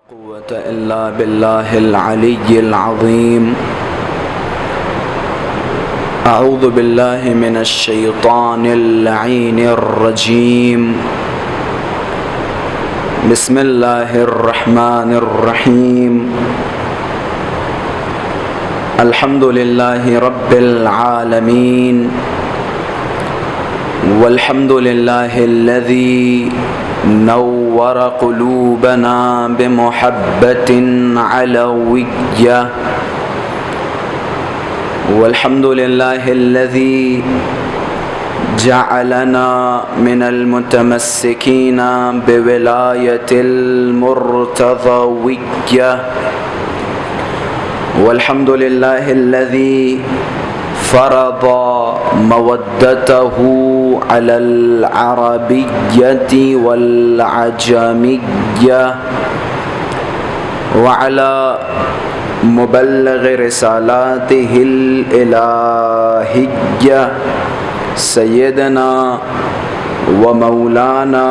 قوة إلا بالله العلي العظيم. أعوذ بالله من الشيطان اللعين الرجيم. بسم الله الرحمن الرحيم. الحمد لله رب العالمين، والحمد لله الذي نور قلوبنا بمحبة علوية، والحمد لله الذي جعلنا من المتمسكين بولاية المرتضوية، والحمد لله الذي فرض مودته على العربية والعجمية وعلى مبلغ رسالاته الإلهية سيدنا ومولانا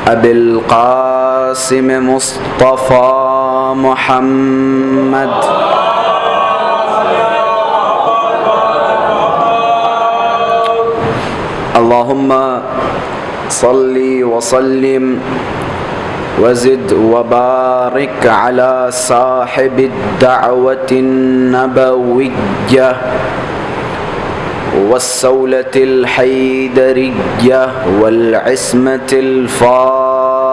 أبي القاسم مصطفى محمد اللهم صل وسلم وزد وبارك على صاحب الدعوة النبوية والسولة الحيدرية والعصمة الفاطمية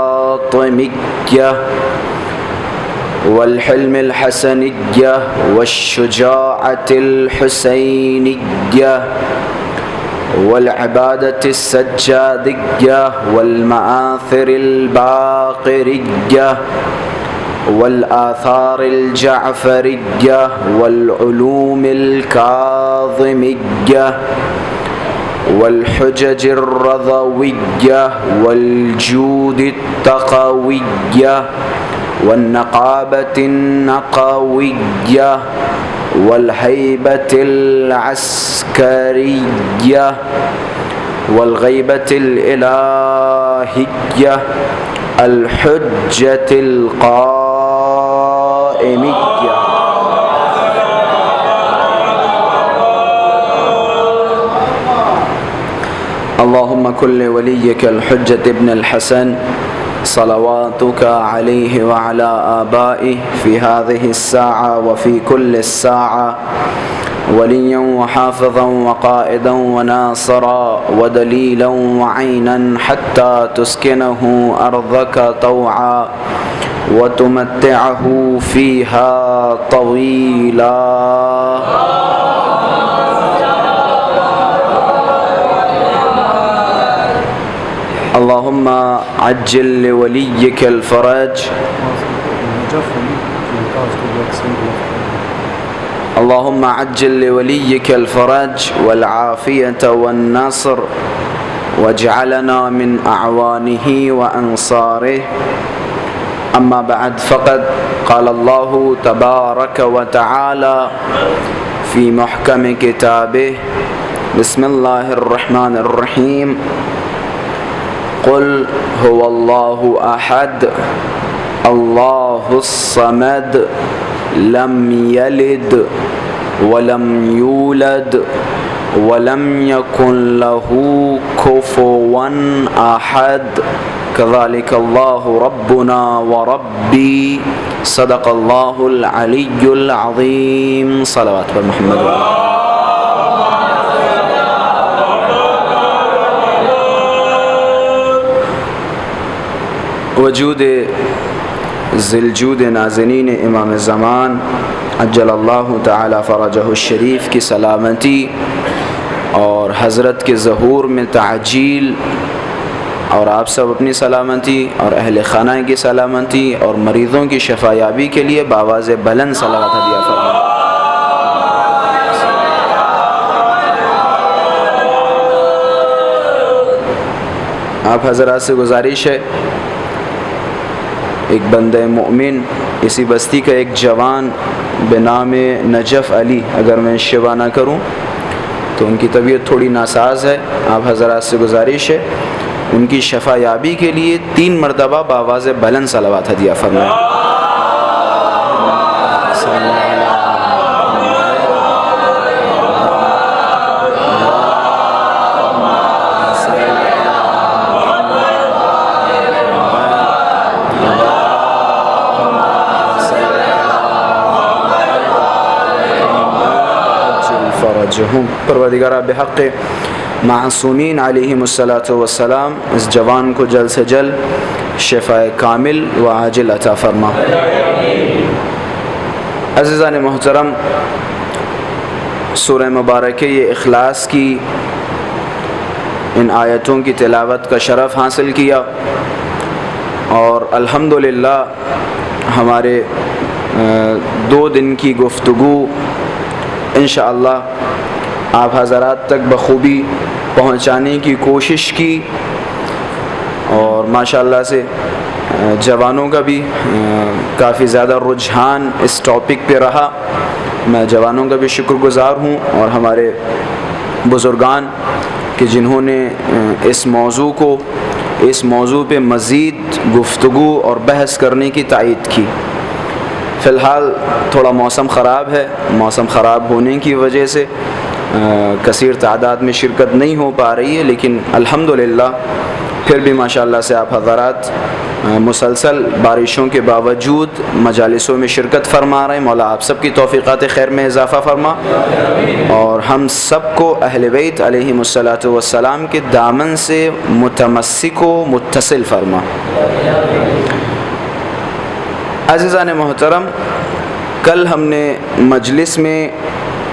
والحلم الحسنية والشجاعة الحسينية والعبادة السجادية والمآثر الباقرية والآثار الجعفرية والعلوم الكاظمية والحجج الرضوية والجود التقوية والنقابة النقوية والهيبة العسكرية والغيبة الإلهية الحجة القائمية. اللهم كن لوليك الحجة ابن الحسن صلواتك عليه وعلى آبائه في هذه الساعة وفي كل الساعة وليا وحافظا وقائدا وناصرا ودليلا وعينا حتى تسكنه أرضك طوعا وتمتعه فيها طويلا. اللهم عجل لوليك الفرج. اللهم عجل لوليك الفرج والعافية والنصر واجعلنا من أعوانه وأنصاره. أما بعد، فقد قال الله تبارك وتعالى في محكم كتابه: بسم الله الرحمن الرحيم. قل هو الله أحد الله الصمد لم يلد ولم يولد ولم يكن له كفوا أحد كذلك الله ربنا وربي صدق الله العلي العظيم. صلوات محمد. وجود ذوالجود نازنین امام زمان عجل اللہ تعالی فرجہ الشریف کی سلامتی اور حضرت کے ظہور میں تعجیل اور آپ سب اپنی سلامتی اور اہل خانہ کی سلامتی اور مریضوں کی شفا یابی کے لیے بآواز بلند صلوات ہدیہ فرمائیں. آپ حضرات سے گزارش ہے، ایک بندہ مومن، اسی بستی کا ایک جوان بنام نجف علی، اگر میں شبہ نہ کروں تو ان کی طبیعت تھوڑی ناساز ہے. آپ حضرات سے گزارش ہے ان کی شفا یابی کے لیے 3 مرتبہ بآواز بلند صلوات ہدیہ فرمائیں۔ پروردگارہ بحق معصومین علیہم الصلاۃ والسلام اس جوان کو جلد سے جلد شفاء کامل و عاجل عطا فرما۔ عزیزان محترم، سورہ مبارکہ یہ اخلاص کی ان آیتوں کی تلاوت کا شرف حاصل کیا، اور الحمدللہ ہمارے 2 دن کی گفتگو انشاءاللہ آپ حضرات تک بخوبی پہنچانے کی کوشش کی، اور ماشاءاللہ سے جوانوں کا بھی کافی زیادہ رجحان اس ٹاپک پہ رہا۔ میں جوانوں کا بھی شکر گزار ہوں، اور ہمارے بزرگان کہ جنہوں نے اس موضوع پہ مزید گفتگو اور بحث کرنے کی تائید کی۔ فی الحال تھوڑا موسم خراب ہے، موسم خراب ہونے کی وجہ سے کثیر تعداد میں شرکت نہیں ہو پا رہی ہے، لیکن الحمدللہ پھر بھی ماشاءاللہ سے آپ حضرات مسلسل بارشوں کے باوجود مجالسوں میں شرکت فرما رہے ہیں۔ مولا آپ سب کی توفیقات خیر میں اضافہ فرما، اور ہم سب کو اہل بیت علیہم الصلاۃ والسلام کے دامن سے متمسک و متصل فرما۔ عزیزان محترم، کل ہم نے مجلس میں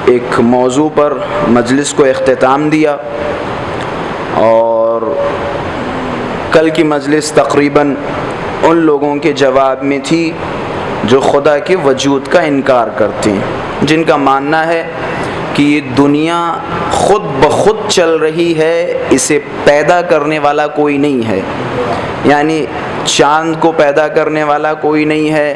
ایک موضوع پر مجلس کو اختتام دیا، اور کل کی مجلس تقریباً ان لوگوں کے جواب میں تھی جو خدا کے وجود کا انکار کرتے ہیں، جن کا ماننا ہے کہ یہ دنیا خود بخود چل رہی ہے، اسے پیدا کرنے والا کوئی نہیں ہے، یعنی چاند کو پیدا کرنے والا کوئی نہیں ہے،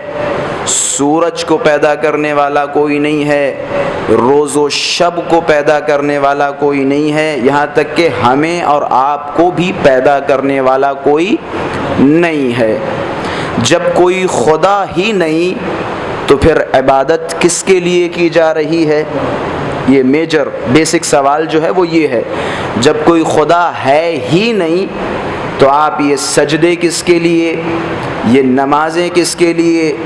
سورج کو پیدا کرنے والا کوئی نہیں ہے، روز و شب کو پیدا کرنے والا کوئی نہیں ہے، یہاں تک کہ ہمیں اور آپ کو بھی پیدا کرنے والا کوئی نہیں ہے۔ جب کوئی خدا ہی نہیں تو پھر عبادت کس کے لیے کی جا رہی ہے؟ یہ میجر بیسک سوال جو ہے وہ یہ ہے۔ جب کوئی خدا ہے ہی نہیں تو آپ یہ سجدے کس کے لیے، یہ نمازیں کس کے لیے،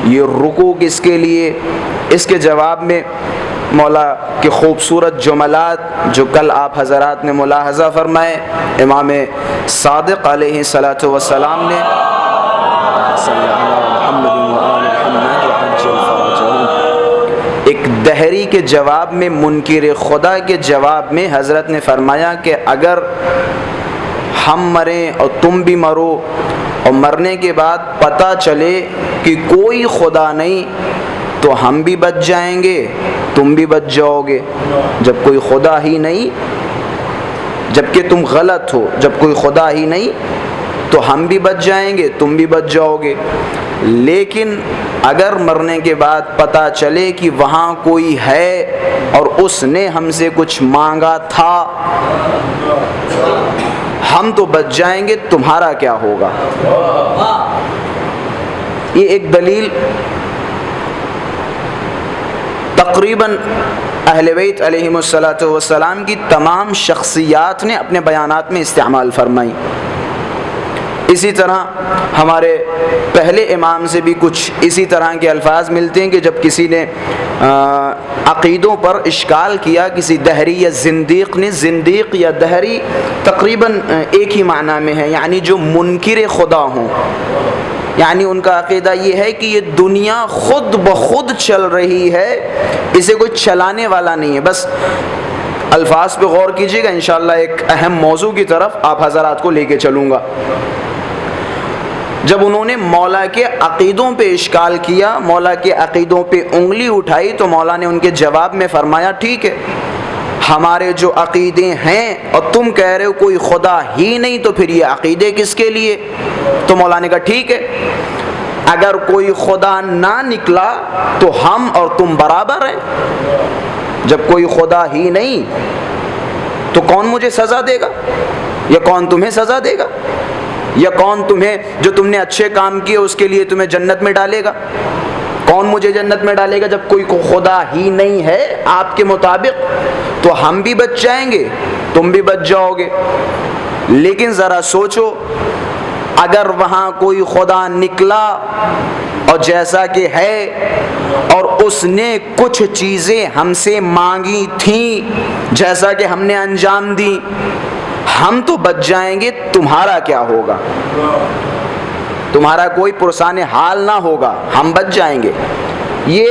یہ رکوع کس کے لیے؟ اس کے جواب میں مولا کے خوبصورت جملات جو کل آپ حضرات نے ملاحظہ فرمائے، امام صادق علیہ الصلاۃ والسلام نے ایک دہری کے جواب میں، منکر خدا کے جواب میں حضرت نے فرمایا کہ اگر ہم مریں اور تم بھی مرو، اور مرنے کے بعد پتہ چلے کہ کوئی خدا نہیں، تو ہم بھی بچ جائیں گے، تم بھی بچ جاؤ گے۔ جب کوئی خدا ہی نہیں، جبکہ تم غلط ہو، جب کوئی خدا ہی نہیں تو ہم بھی بچ جائیں گے، تم بھی بچ جاؤ گے۔ لیکن اگر مرنے کے بعد پتہ چلے کہ وہاں کوئی ہے اور اس نے ہم سے کچھ مانگا تھا، ہم تو بچ جائیں گے، تمہارا کیا ہوگا؟ یہ ایک دلیل تقریباً اہل بیت علیہم الصلاۃ والسلام کی تمام شخصیات نے اپنے بیانات میں استعمال فرمائی۔ اسی طرح ہمارے پہلے امام سے بھی کچھ اسی طرح کے الفاظ ملتے ہیں کہ جب کسی نے عقیدوں پر اشکال کیا، کسی دہری یا زندیق نے، زندیق یا دہری تقریباً ایک ہی معنی میں ہے، یعنی جو منکر خدا ہوں، یعنی ان کا عقیدہ یہ ہے کہ یہ دنیا خود بخود چل رہی ہے، اسے کوئی چلانے والا نہیں ہے۔ بس الفاظ پہ غور کیجیے گا، انشاءاللہ ایک اہم موضوع کی طرف آپ حضرات کو لے کے چلوں گا۔ جب انہوں نے مولا کے عقیدوں پہ اشکال کیا، مولا کے عقیدوں پہ انگلی اٹھائی، تو مولا نے ان کے جواب میں فرمایا ٹھیک ہے، ہمارے جو عقیدے ہیں اور تم کہہ رہے ہو کوئی خدا ہی نہیں، تو پھر یہ عقیدے کس کے لیے؟ تو مولا نے کہا ٹھیک ہے، اگر کوئی خدا نہ نکلا تو ہم اور تم برابر ہیں۔ جب کوئی خدا ہی نہیں تو کون مجھے سزا دے گا؟ یا کون تمہیں سزا دے گا؟ یا کون تمہیں جو تم نے اچھے کام کیے اس کے لیے تمہیں جنت میں ڈالے گا؟ کون مجھے جنت میں ڈالے گا جب کوئی خدا ہی نہیں ہے آپ کے مطابق؟ تو ہم بھی بچ جائیں گے، تم بھی بچ جاؤ گے۔ لیکن ذرا سوچو، اگر وہاں کوئی خدا نکلا اور جیسا کہ ہے، اور اس نے کچھ چیزیں ہم سے مانگی تھیں جیسا کہ ہم نے انجام دی، ہم تو بچ جائیں گے، تمہارا کیا ہوگا؟ تمہارا کوئی پرسان حال نہ ہوگا، ہم بچ جائیں گے۔ یہ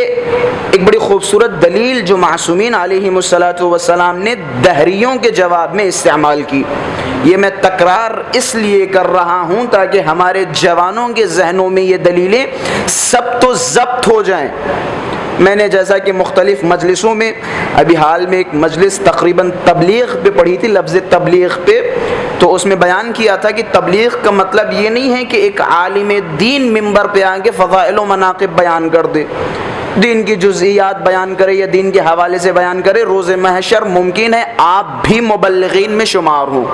ایک بڑی خوبصورت دلیل جو معصومین علیہم الصلاۃ والسلام نے دہریوں کے جواب میں استعمال کی، یہ میں تکرار اس لیے کر رہا ہوں تاکہ ہمارے جوانوں کے ذہنوں میں یہ دلیلیں ثبت و ضبط ہو جائیں۔ میں نے جیسا کہ مختلف مجلسوں میں، ابھی حال میں ایک مجلس تقریباً تبلیغ پہ پڑھی تھی، لفظ تبلیغ پہ، تو اس میں بیان کیا تھا کہ تبلیغ کا مطلب یہ نہیں ہے کہ ایک عالم دین منبر پہ آ کے فضائل و مناقب بیان کر دے، دین کی جزئیات بیان کرے یا دین کے حوالے سے بیان کرے۔ روز محشر ممکن ہے آپ بھی مبلغین میں شمار ہوں،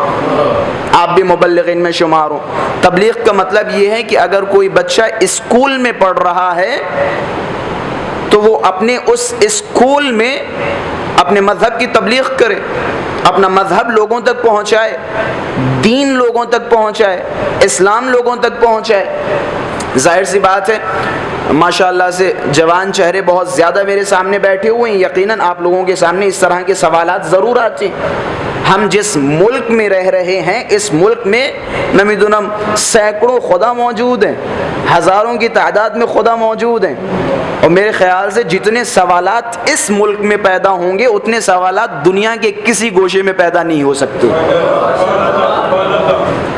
آپ بھی مبلغین میں شمار ہوں۔ تبلیغ کا مطلب یہ ہے کہ اگر کوئی بچہ اسکول میں پڑھ رہا ہے تو وہ اپنے اس اسکول میں اپنے مذہب کی تبلیغ کرے، اپنا مذہب لوگوں تک پہنچائے، دین لوگوں تک پہنچائے، اسلام لوگوں تک پہنچائے۔ ظاہر سی بات ہے، ماشاءاللہ سے جوان چہرے بہت زیادہ میرے سامنے بیٹھے ہوئے ہیں، یقیناً آپ لوگوں کے سامنے اس طرح کے سوالات ضرور آتے ہیں۔ ہم جس ملک میں رہ رہے ہیں، اس ملک میں نمیدونم سینکڑوں خدا موجود ہیں، ہزاروں کی تعداد میں خدا موجود ہیں، اور میرے خیال سے جتنے سوالات اس ملک میں پیدا ہوں گے اتنے سوالات دنیا کے کسی گوشے میں پیدا نہیں ہو سکتے۔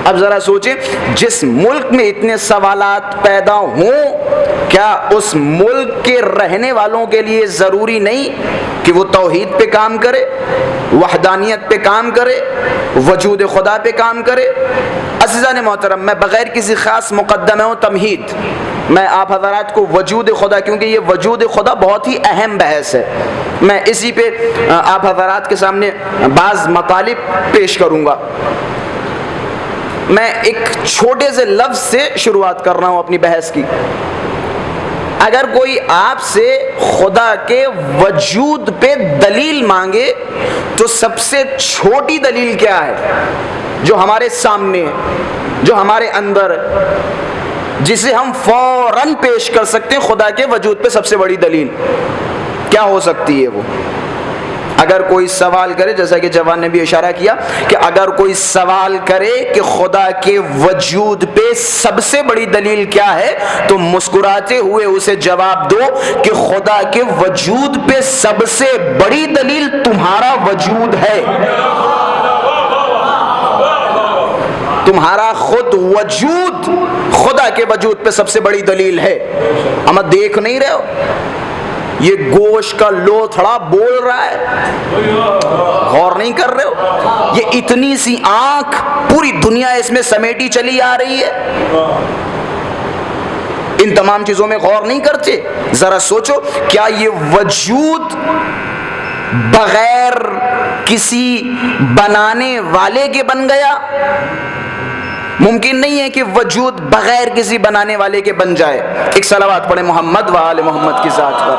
اب ذرا سوچیں، جس ملک میں اتنے سوالات پیدا ہوں، کیا اس ملک کے رہنے والوں کے لیے ضروری نہیں کہ وہ توحید پہ کام کرے، وحدانیت پہ کام کرے، وجود خدا پہ کام کرے؟ عزیزان محترم، میں بغیر کسی خاص مقدمے و تمہید میں آپ حضرات کو وجود خدا، کیونکہ یہ وجود خدا بہت ہی اہم بحث ہے، میں اسی پہ آپ حضرات کے سامنے بعض مطالب پیش کروں گا۔ میں ایک چھوٹے سے لفظ سے شروعات کر رہا ہوں اپنی بحث کی۔ اگر کوئی آپ سے خدا کے وجود پہ دلیل مانگے تو سب سے چھوٹی دلیل کیا ہے جو ہمارے سامنے ہے، جو ہمارے اندر ہے، جسے ہم فوراً پیش کر سکتے ہیں؟ خدا کے وجود پہ سب سے بڑی دلیل کیا ہو سکتی ہے؟ وہ اگر کوئی سوال کرے، جیسا کہ جوان نے بھی اشارہ کیا کہ اگر کوئی سوال کرے کہ خدا کے وجود پہ سب سے بڑی دلیل کیا ہے، تو مسکراتے ہوئے اسے جواب دو کہ خدا کے وجود پہ سب سے بڑی دلیل تمہارا وجود ہے، تمہارا خود وجود خدا کے وجود پہ سب سے بڑی دلیل ہے۔ اما دیکھ نہیں رہے ہو، یہ گوشت کا لوتھڑا بول رہا ہے، غور نہیں کر رہے ہو؟ یہ اتنی سی آنکھ، پوری دنیا اس میں سمیٹی چلی آ رہی ہے، ان تمام چیزوں میں غور نہیں کرتے؟ ذرا سوچو، کیا یہ وجود بغیر کسی بنانے والے کے بن گیا؟ ممکن نہیں ہے کہ وجود بغیر کسی بنانے والے کے بن جائے۔ ایک صلوات پڑھیں محمد و آل محمد کی ذات پر۔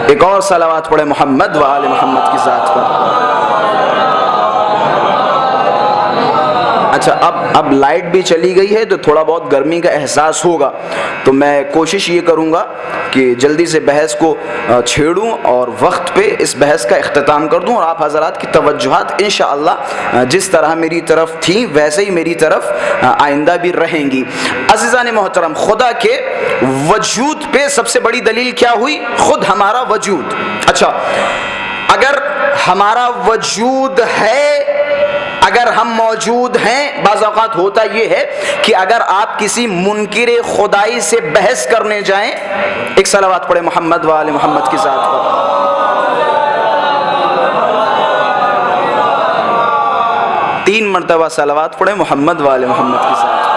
ایک اور صلوات پڑھیں محمد و آل محمد کی ذات پر۔ اچھا، اب لائٹ بھی چلی گئی ہے تو تھوڑا بہت گرمی کا احساس ہوگا، تو میں کوشش یہ کروں گا کہ جلدی سے بحث کو چھیڑوں اور وقت پہ اس بحث کا اختتام کر دوں، اور آپ حضرات کی توجہات انشاءاللہ جس طرح میری طرف تھیں ویسے ہی میری طرف آئندہ بھی رہیں گی۔ عزیزان محترم، خدا کے وجود پہ سب سے بڑی دلیل کیا ہوئی؟ خود ہمارا وجود۔ اچھا، اگر ہمارا وجود ہے، اگر ہم موجود ہیں، بعض اوقات ہوتا یہ ہے کہ اگر آپ کسی منکر خدائی سے بحث کرنے جائیں، ایک صلوات پڑھیں محمد و آل محمد کی ذات پر۔ تین مرتبہ صلوات پڑھیں محمد و آل محمد کی ذات پر۔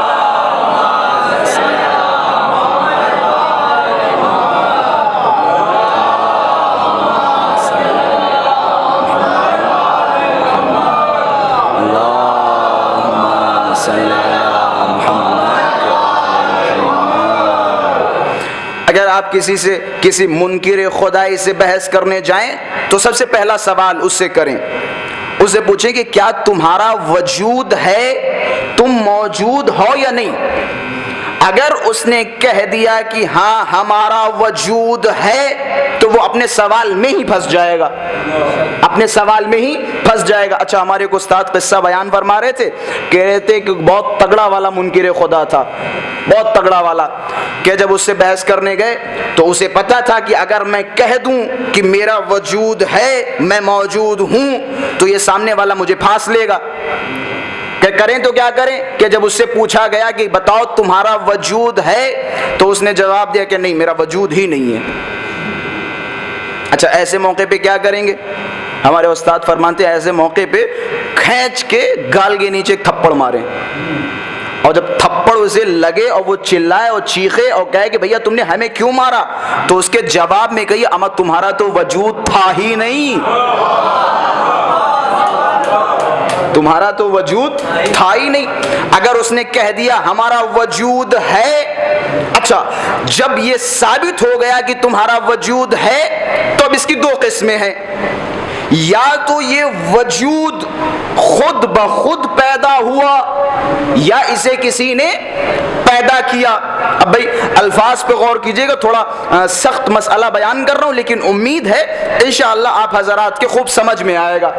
آپ کسی منکر خدائی سے بحث کرنے جائیں تو سب سے پہلا سوال اس سے کریں، اسے پوچھیں کہ کیا تمہارا وجود ہے، تم موجود ہو یا نہیں؟ اگر اس نے کہہ دیا کہ ہاں ہمارا وجود ہے تو وہ اپنے سوال میں ہی پھنس جائے گا، اپنے سوال میں ہی پھنس جائے گا۔ اچھا، ہمارے ایک استاد قصہ بیان فرما رہے تھے، کہہ رہے تھے کہ بہت تگڑا والا منکر خدا تھا، بہت تگڑا والا، کہ جب اس سے بحث کرنے گئے تو اسے پتا تھا کہ اگر میں کہہ دوں کہ میرا وجود ہے، میں موجود ہوں، تو یہ سامنے والا مجھے پھانس لے گا، کہ کریں تو کیا کریں؟ کہ جب اس سے پوچھا گیا کہ بتاؤ تمہارا وجود ہے، تو اس نے جواب دیا کہ نہیں، میرا وجود ہی نہیں ہے۔ اچھا، ایسے موقع پہ کیا کریں گے؟ ہمارے استاد فرماتے ہیں ایسے موقع پہ کھینچ کے گال کے نیچے تھپڑ ماریں، اور جب تھپڑ اسے لگے اور وہ چلائے اور چیخے اور کہے کہ بھیا تم نے ہمیں کیوں مارا، تو اس کے جواب میں کہیے اما تمہارا تو وجود تھا ہی نہیں، تمہارا تو وجود تھا ہی نہیں۔ اگر اس نے کہہ دیا ہمارا وجود ہے، اچھا جب یہ ثابت ہو گیا کہ تمہارا وجود ہے تو اب اس کی دو قسمیں ہیں، یا تو یہ وجود خود بخود پیدا ہوا یا اسے کسی نے پیدا کیا۔ اب بھائی الفاظ پہ غور کیجئے گا، تھوڑا سخت مسئلہ بیان کر رہا ہوں، لیکن امید ہے انشاءاللہ آپ حضرات کے خوب سمجھ میں آئے گا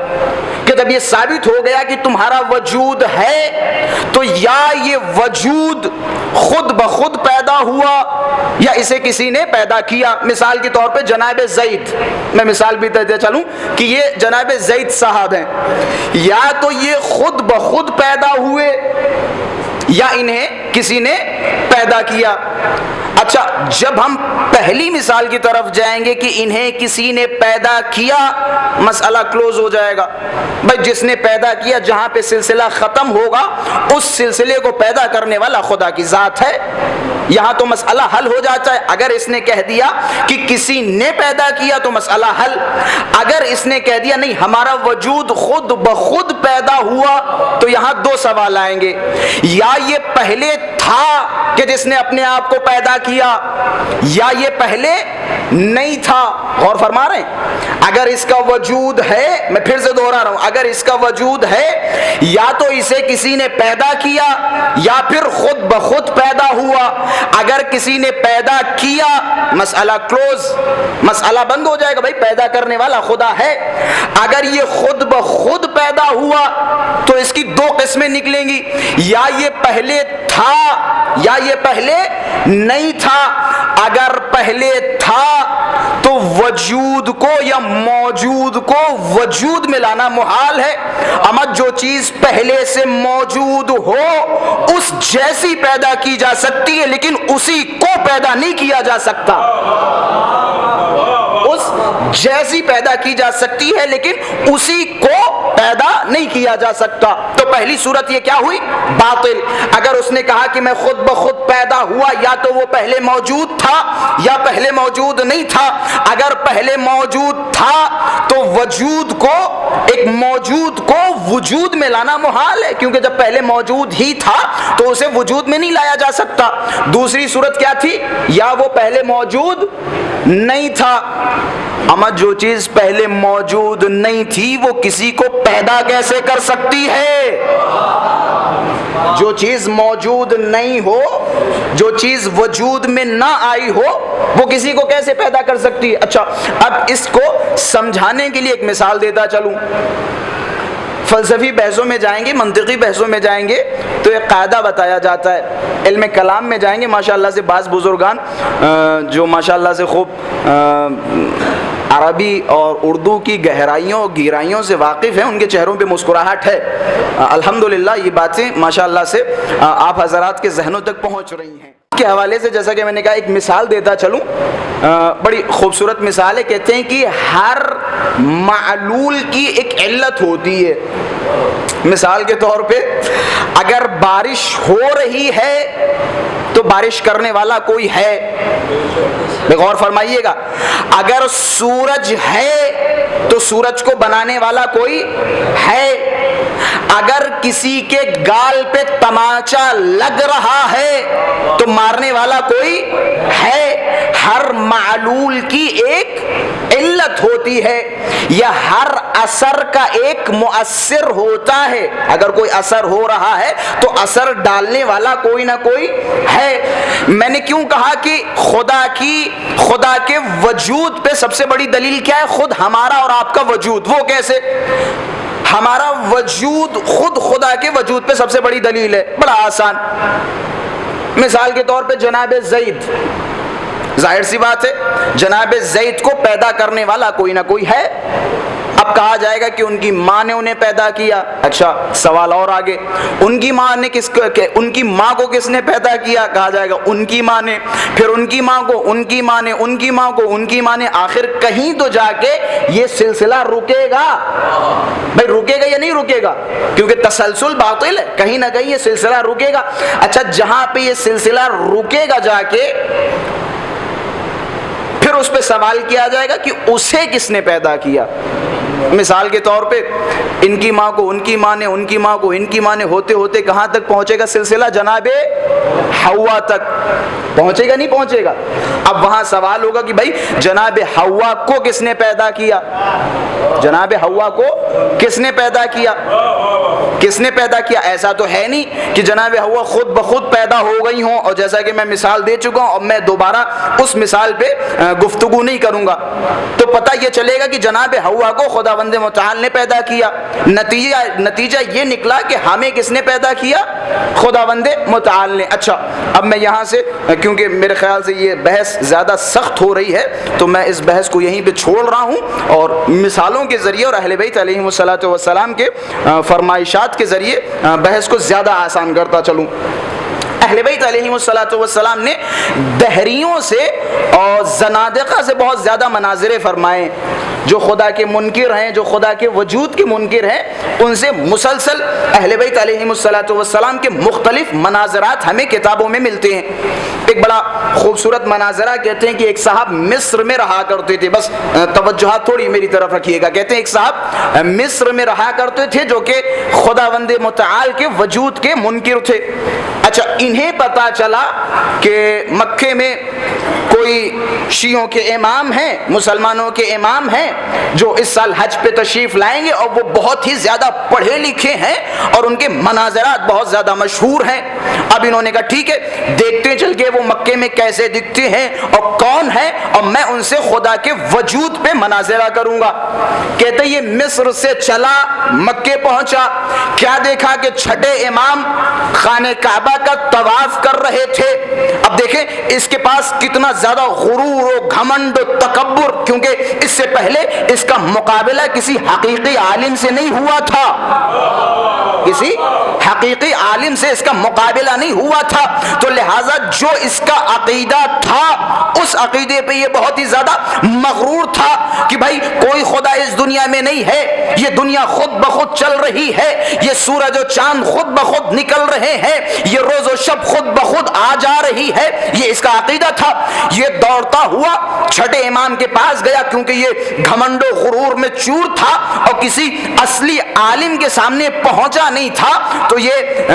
کہ جب یہ ثابت ہو گیا کہ تمہارا وجود ہے تو یا یہ وجود خود بخود پیدا ہوا یا اسے کسی نے پیدا کیا۔ مثال کے طور پہ جناب زید، میں مثال بھی دیتے چلوں کہ یہ جناب زید صاحب ہیں، یا تو یہ خود بخود پیدا ہوئے یا انہیں کسی نے پیدا کیا۔ اچھا، جب ہم پہلی مثال کی طرف جائیں گے کہ انہیں کسی نے پیدا کیا، مسئلہ کلوز ہو جائے گا۔ بھائی جس نے پیدا کیا، جہاں پہ سلسلہ ختم ہوگا اس سلسلے کو پیدا کرنے والا خدا کی ذات ہے، یہاں تو مسئلہ حل ہو جاتا ہے۔ اگر اس نے کہہ دیا کہ کسی نے پیدا کیا تو مسئلہ حل، اگر اس نے کہہ دیا نہیں ہمارا وجود خود بخود پیدا ہوا تو یہاں دو سوال آئیں گے، یا یہ پہلے تھا کہ جس نے اپنے آپ کو پیدا کیا، یا یہ پہلے نہیں تھا۔ غور فرما رہے ہیں؟ اگر اس کا وجود ہے، میں پھر سے دوہرا رہا ہوں، اگر اس کا وجود ہے یا تو اسے کسی نے پیدا کیا یا پھر خود بخود پیدا ہوا۔ اگر کسی نے پیدا کیا مسئلہ کلوز، مسئلہ بند ہو جائے گا، بھائی پیدا کرنے والا خدا ہے۔ اگر یہ خود بخود پیدا ہوا تو اس کی دو قسمیں نکلیں گی، یا یہ پہلے تھا یا یہ پہلے نہیں تھا۔ اگر پہلے تھا تو وجود کو یا موجود کو وجود میں لانا محال ہے، اما جو چیز پہلے سے موجود ہو اس جیسی پیدا کی جا سکتی ہے لیکن اسی کو پیدا نہیں کیا جا سکتا، اس جیسی پیدا کی جا سکتی ہے لیکن اسی کو پیدا نہیں کیا جا سکتا۔ تو پہلی صورت یہ کیا ہوئی؟ باطل۔ اگر اس نے کہا کہ میں خود بخود پیدا ہوا، یا تو وہ پہلے موجود تھا یا پہلے موجود نہیں تھا۔ اگر پہلے موجود تھا تو وجود کو، ایک موجود کو وجود میں لانا محال ہے، کیونکہ جب پہلے موجود ہی تھا تو اسے وجود میں نہیں لایا جا سکتا۔ دوسری صورت کیا تھی؟ یا وہ پہلے موجود نہیں تھا، اما جو چیز پہلے موجود نہیں تھی وہ کسی کو پیدا کیسے کر سکتی ہے؟ جو چیز موجود نہیں ہو، جو چیز وجود میں نہ آئی ہو، وہ کسی کو کیسے پیدا کر سکتی ہے؟ اچھا، اب اس کو سمجھانے کے لیے ایک مثال دیتا چلوں۔ فلسفی بحثوں میں جائیں گے، منطقی بحثوں میں جائیں گے تو ایک قاعدہ بتایا جاتا ہے۔ علم کلام میں جائیں گے، ماشاءاللہ سے بعض بزرگان جو ماشاءاللہ سے خوب عربی اور اردو کی گہرائیوں اور گہرائیوں سے واقف ہیں، ان کے چہروں پہ مسکراہٹ ہے۔ الحمدللہ یہ باتیں ماشاءاللہ سے آپ حضرات کے ذہنوں تک پہنچ رہی ہیں۔ کے حوالے سے جیسا کہ میں نے کہا ایک مثال دیتا چلوں، بڑی خوبصورت مثال ہے۔ کہتے ہیں کہ ہر معلول کی ایک علت ہوتی ہے۔ مثال کے طور پہ اگر بارش ہو رہی ہے تو بارش کرنے والا کوئی ہے، غور فرمائیے گا۔ اگر سورج ہے تو سورج کو بنانے والا کوئی ہے۔ اگر کسی کے گال پہ تماچا لگ رہا ہے تو مارنے والا کوئی ہے۔ ہر معلول کی ایک علت ہوتی ہے یا ہر اثر کا ایک مؤثر ہوتا ہے. اگر کوئی اثر ہو رہا ہے تو اثر ڈالنے والا کوئی نہ کوئی ہے. میں نے کیوں کہا کہ خدا کے وجود پہ سب سے بڑی دلیل کیا ہے؟ خود ہمارا اور آپ کا وجود. وہ کیسے؟ ہمارا وجود خود خدا کے وجود پہ سب سے بڑی دلیل ہے. بڑا آسان. مثال کے طور پہ جناب زید، ظاہر سی بات ہے جناب زید کو پیدا کرنے والا کوئی نہ کوئی ہے. اب کہا جائے گا کہ ان کی ماں نے انہیں پیدا کیا. اچھا، سوال اور آگے، ان کی ماں کو کس نے پیدا کیا؟ کہا جائے گا ان کی ماں نے، پھر ان کی ماں کو، ان کی ماں نے، ان کی ماں کو، ان کی ماں نے. آخر کہیں تو جا کے یہ سلسلہ رکے گا. بھائی رکے گا یا نہیں رکے گا؟ کیونکہ تسلسل باطل ہے، کہیں نہ کہیں یہ سلسلہ رکے گا. اچھا، جہاں پہ یہ سلسلہ رکے گا جا کے پھر اس پہ سوال کیا جائے گا کہ اسے کس نے پیدا کیا. مثال کے طور پہ ان کی ماں کو، ان کی ماں نے، ان کی ماں کو، ان کی ماں نے، ہوتے ہوتے کہاں تک پہنچے گا سلسلہ؟ جناب حوا تک پہنچے گا نہیں پہنچے گا؟ اب وہاں سوال ہوگا کہ بھائی جناب حوا کو کس نے پیدا کیا؟ جناب حوا کو کس نے پیدا کیا؟ کس نے پیدا کیا؟ ایسا تو ہے نہیں کہ جناب حوا خود بخود پیدا ہو گئی ہوں. اور جیسا کہ میں مثال دے چکا ہوں، اب میں دوبارہ اس مثال پہ گفتگو نہیں کروں گا. تو پتہ یہ چلے گا کہ جناب حوا کو خداوند متعال نے پیدا کیا. نتیجہ یہ نکلا کہ ہمیں کس نے پیدا کیا؟ خداوند متعال نے. اچھا، اب میں یہاں سے، کیونکہ میرے خیال سے یہ بحث زیادہ سخت ہو رہی ہے، تو میں اس بحث کو یہیں پہ چھوڑ رہا ہوں اور مثالوں کے ذریعے اور اہل بیت علیہم الصلوۃ والسلام کے فرمائشات کے ذریعے بحث کو زیادہ آسان کرتا چلوں. اہل بیت علیہم الصلوۃ والسلام نے دہریوں سے اور زنادقہ سے بہت زیادہ مناظرے فرمائے. جو خدا کے منکر ہیں، جو خدا کے وجود کے منکر ہیں، ان سے مسلسل اہل بیت علیہم الصلوۃ والسلام کے مختلف مناظرات ہمیں کتابوں میں ملتے ہیں. ایک بڑا خوبصورت مناظرہ کہتے ہیں کہ ایک صاحب مصر میں رہا کرتے تھے. بس توجہات تھوڑی میری طرف رکھیے گا. کہتے ہیں ایک صاحب مصر میں رہا کرتے تھے جو کہ خداوند متعال کے وجود کے منکر تھے. اچھا، انہیں پتا چلا کہ مکے میں کوئی شیعوں کے امام ہیں، مسلمانوں کے امام ہیں جو اس سال حج پہ تشریف لائیں گے، اور وہ بہت ہی زیادہ پڑھے لکھے ہیں اور ان کے مناظرات بہت زیادہ مشہور ہیں. اب انہوں نے کہا ٹھیک ہے، دیکھتے چل کے وہ مکے میں کیسے دکھتے ہیں اور کون ہے، اور میں ان سے خدا کے وجود پہ مناظرہ کروں گا. کہتے یہ مصر سے چلا، مکے پہنچا، کیا دیکھا کہ چھٹے امام خانہ کعبہ کا طواف کر رہے تھے. اب دیکھیں اس کے پاس کتنا زیادہ غرور و گھمنڈ و تکبر، کیونکہ اس سے پہلے اس کا مقابلہ کسی حقیقی عالم سے نہیں ہوا تھا. کسی حقیقی عالم سے اس کا مقابلہ نہیں ہوا تھا. تو لہٰذا جو اس کا عقیدہ تھا اس عقیدے پہ یہ بہت ہی زیادہ مغرور تھا کہ بھائی کوئی خدا اس دنیا میں نہیں ہے، یہ دنیا خود بخود چل رہی ہے، یہ سورج و چاند خود بخود نکل رہے ہیں، یہ روز و شب خود بخود آ جا رہی ہے. یہ اس کا عقیدہ تھا. یہ دوڑتا ہوا چھٹے امام کے پاس گیا، کیونکہ یہ گھمنڈ و غرور میں چور تھا اور کسی اصلی عالم کے سامنے پہنچا نہیں تھا. تو یہ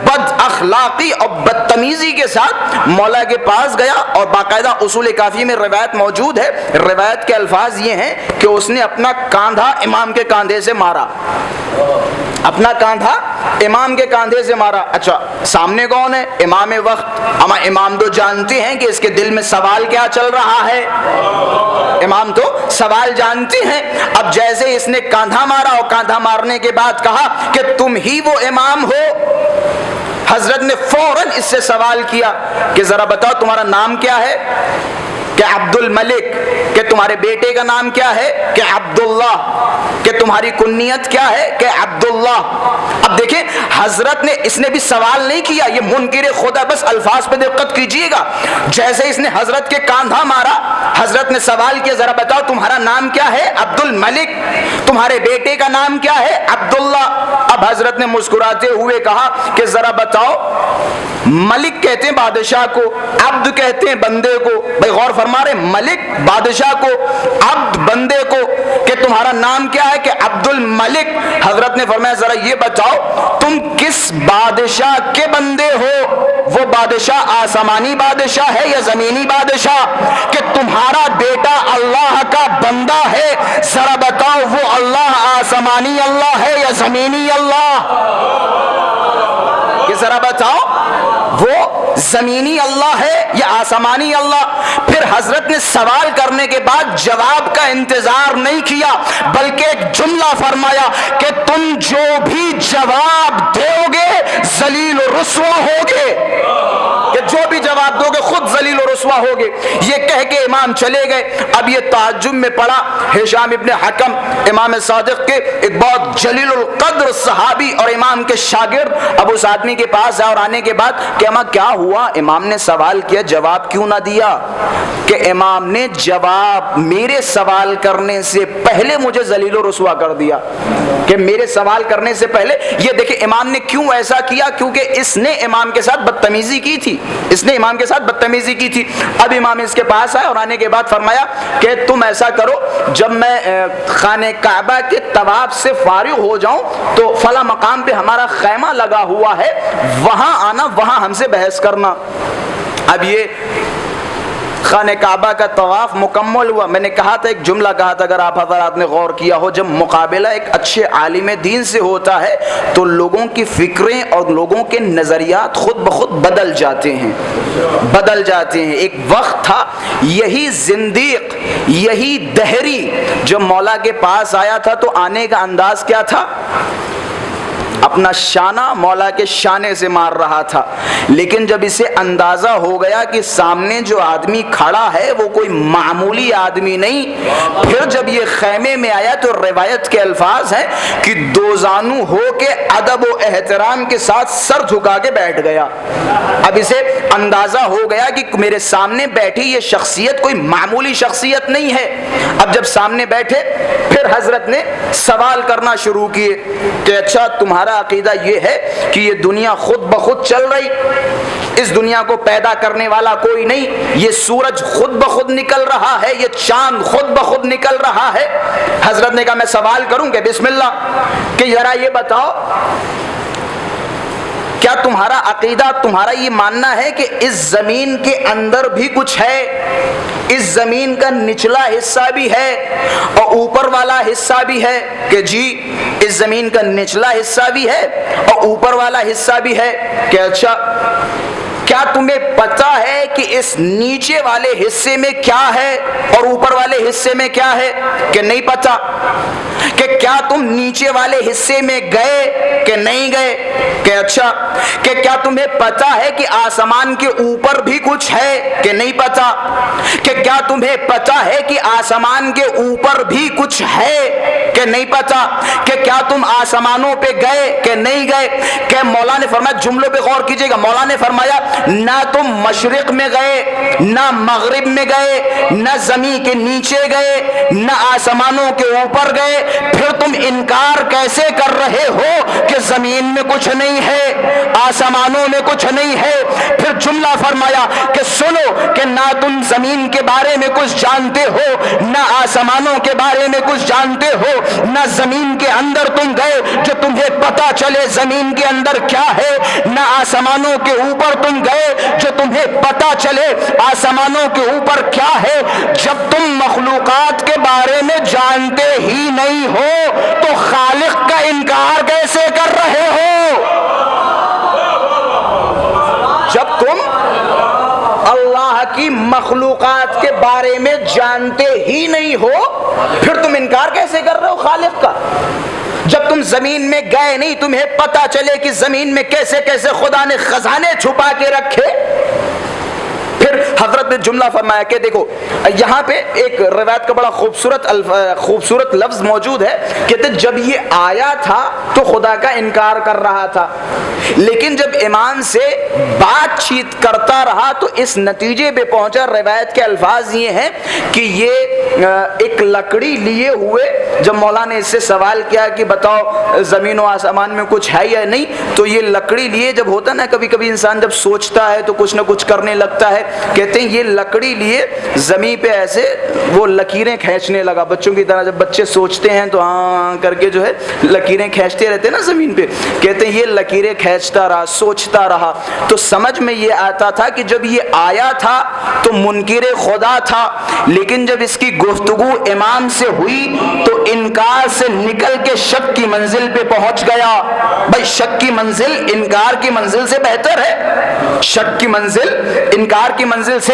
بد اخلاقی اور بدتمیزی کے ساتھ مولا کے پاس گیا، اور باقاعدہ اصول کافی میں روایت موجود ہے. روایت کے الفاظ یہ ہیں کہ اس نے اپنا کاندھا امام کے کاندھے سے مارا، اپنا کاندھا امام کے کاندھے سے مارا. اچھا، سامنے کون ہے؟ امام وقت. اما امام تو جانتے ہیں کہ اس کے دل میں سوال کیا چل رہا ہے. امام تو سوال جانتے ہیں. اب جیسے اس نے کاندھا مارا اور کاندھا مارنے کے بعد کہا کہ تم ہی وہ امام ہو، حضرت نے فوراً اس سے سوال کیا کہ ذرا بتاؤ تمہارا نام کیا ہے؟ کہ عبد الملک. کہ تمہارے بیٹے کا نام کیا ہے؟ کہ عبداللہ. کہ تمہاری کنیت کیا ہے؟ کہ عبداللہ. اب دیکھیں حضرت نے، اس نے بھی سوال نہیں کیا، یہ منکر خدا. بس الفاظ پہ دقت کیجئے گا. جیسے اس نے حضرت کے کاندھا مارا، حضرت نے سوال کیا ذرا بتاؤ تمہارا نام کیا ہے؟ عبد الملک. تمہارے بیٹے کا نام کیا ہے؟ عبداللہ. اب حضرت نے مسکراتے ہوئے کہا کہ ذرا بتاؤ، ملک کہتے ہیں بادشاہ کو، عبد کہتے ہیں بندے کو. بھائی غور فرما رہے، ملک بادشاہ کو، عبد بندے کو. کہ تمہارا نام کیا ہے؟ کہ عبد الملک. حضرت نے فرمایا ذرا یہ بتاؤ تم کس بادشاہ کے بندے ہو؟ وہ بادشاہ آسمانی بادشاہ ہے یا زمینی بادشاہ؟ کہ تمہارا بیٹا اللہ کا بندہ ہے، ذرا بتاؤ وہ اللہ آسمانی اللہ ہے یا زمینی اللہ؟ کہ ذرا بتاؤ وہ زمینی اللہ ہے یا آسمانی اللہ؟ پھر حضرت نے سوال کرنے کے بعد جواب کا انتظار نہیں کیا، بلکہ ایک جملہ فرمایا کہ تم جو بھی جواب دو گے ذلیل و رسوا ہوگے، کہ جو بھی جواب دو گے خود ذلیل و رسوا ہوگے۔ یہ کہہ کے امام چلے گئے۔ اب یہ تعجب میں پڑا ہشام ابن حکم امام صادق کے ایک بہت جلیل القدر صحابی اور امام کے شاگرد ابو ساتمی کے پاس اور آنے کے بعد کہ امام کیا ہوا؟ امام نے سوال کیا، جواب کیوں نہ دیا؟ کہ امام نے جواب میرے سوال کرنے سے پہلے مجھے ذلیل و رسوا کر دیا، کہ میرے سوال کرنے سے پہلے۔ یہ دیکھیں امام نے کیوں ایسا کیا، کیونکہ اس نے امام کے ساتھ بدتمیزی کی تھی، اس نے امام کے ساتھ بدتمیزی کی تھی۔ اب امام اس کے پاس آئے اور آنے کے بعد فرمایا کہ تم ایسا کرو، جب میں خانہ کعبہ کے طواف سے فارغ ہو جاؤں تو فلاں مقام پہ ہمارا خیمہ لگا ہوا ہے، وہاں آنا، وہاں ہم سے بحث کرنا۔ اب یہ خانہ کعبہ کا طواف مکمل ہوا۔ میں نے کہا تھا، ایک جملہ کہا تھا، اگر آپ حضرات نے غور کیا ہو، جب مقابلہ ایک اچھے عالم دین سے ہوتا ہے تو لوگوں کی فکریں اور لوگوں کے نظریات خود بخود بدل جاتے ہیں، بدل جاتے ہیں۔ ایک وقت تھا یہی زندیق، یہی دہری جو مولا کے پاس آیا تھا تو آنے کا انداز کیا تھا؟ اپنا شانہ مولا کے شانے سے مار رہا تھا، لیکن جب اسے اندازہ ہو گیا کہ سامنے جو آدمی کھڑا ہے وہ کوئی معمولی آدمی نہیں، پھر جب یہ خیمے میں آیا تو روایت کے الفاظ ہیں کہ دو زانو ہو کے ادب و احترام کے ساتھ سر جھکا کے بیٹھ گیا۔ اب اسے اندازہ ہو گیا کہ میرے سامنے بیٹھی یہ شخصیت کوئی معمولی شخصیت نہیں ہے۔ اب جب سامنے بیٹھے پھر حضرت نے سوال کرنا شروع کیے کہ اچھا تمہارا عقیدہ یہ ہے کہ یہ دنیا خود بخود چل رہی، اس دنیا کو پیدا کرنے والا کوئی نہیں، یہ سورج خود بخود نکل رہا ہے، یہ چاند خود بخود نکل رہا ہے؟ حضرت نے کہا میں سوال کروں کہ بسم اللہ، کہ ذرا یہ بتاؤ کیا تمہارا عقیدہ، تمہارا یہ ماننا ہے کہ اس زمین کے اندر بھی کچھ ہے، اس زمین کا نچلا حصہ بھی ہے اور اوپر والا حصہ بھی ہے؟ کہ جی اس زمین کا نچلا حصہ بھی ہے اور اوپر والا حصہ بھی ہے۔ کہ اچھا کیا تمہیں پتا ہے کہ اس نیچے والے حصے میں کیا ہے اور اوپر والے حصے میں کیا ہے؟ کہ نہیں پتا۔ کہ کیا تم نیچے والے حصے میں گئے کہ نہیں گئے؟ کہ اچھا کہ کیا تمہیں پتا ہے کہ آسمان کے اوپر بھی کچھ ہے؟ کہ نہیں پتا۔ کہ کیا تمہیں پتا ہے کہ آسمان کے اوپر بھی کچھ ہے؟ کہ نہیں پتا۔ کہ کیا تم آسمانوں پہ گئے کہ نہیں گئے؟ کہ مولا نے فرمایا، جملوں پہ غور کیجئے گا، مولا نے فرمایا نہ تم مشرق میں گئے، نہ مغرب میں گئے، نہ زمین کے نیچے گئے، نہ آسمانوں کے اوپر گئے، پھر تم انکار کیسے کر رہے ہو کہ زمین میں کچھ نہیں ہے، آسمانوں میں کچھ نہیں ہے؟ پھر جملہ فرمایا کہ سنو کہ نہ تم زمین کے بارے میں کچھ جانتے ہو، نہ آسمانوں کے بارے میں کچھ جانتے ہو، نہ زمین کے اندر تم گئے جو تمہیں پتا چلے زمین کے اندر کیا ہے، نہ آسمانوں کے اوپر تم گئے جو تمہیں پتا چلے آسمانوں کے اوپر کیا ہے۔ جب تم مخلوقات کے بارے میں جانتے ہی نہیں ہو تو خالق کا انکار کیسے کر رہے ہو؟ جب تم اللہ کی مخلوقات کے بارے میں جانتے ہی نہیں ہو پھر تم انکار کیسے کر رہے ہو خالق کا؟ جب تم زمین میں گئے نہیں، تمہیں پتا چلے کہ زمین میں کیسے کیسے خدا نے خزانے چھپا کے رکھے۔ پھر حضرت نے جملہ فرمایا کہ دیکھو یہاں پہ ایک روایت کا بڑا خوبصورت لفظ موجود ہے، کہتے جب یہ آیا تھا تو خدا کا انکار کر رہا تھا، لیکن جب امام سے بات چیت کرتا رہا تو اس نتیجے پہ پہنچا، روایت کے الفاظ یہ ہیں کہ یہ ایک لکڑی لیے ہوئے جب مولا نے اس سے سوال کیا کہ بتاؤ زمین و آسمان میں کچھ ہے یا نہیں، تو یہ لکڑی لیے، جب ہوتا نا کبھی کبھی انسان جب سوچتا ہے تو کچھ نہ کچھ کرنے لگتا ہے، کہتے ہیں یہ لکڑی لیے زمین پہ ایسے وہ لکیریں کھینچنے لگا، بچوں کی طرح جب بچے سوچتے ہیں تو ہاں کر کے جو ہے لکیریں کھینچتے رہتے ہیں نا زمین پہ، کہتے ہیں یہ لکیریں کھینچتا رہا، سوچتا رہا، تو سمجھ میں یہ آتا تھا کہ جب یہ آیا تھا تو منکر خدا تھا، لیکن جب اس کی گفتگو امام سے ہوئی تو انکار سے نکل کے شک کی منزل پہ پہنچ گیا۔ بھائی شک کی منزل انکار کی منزل سے بہتر ہے، شک کی منزل انکار کی منزل سے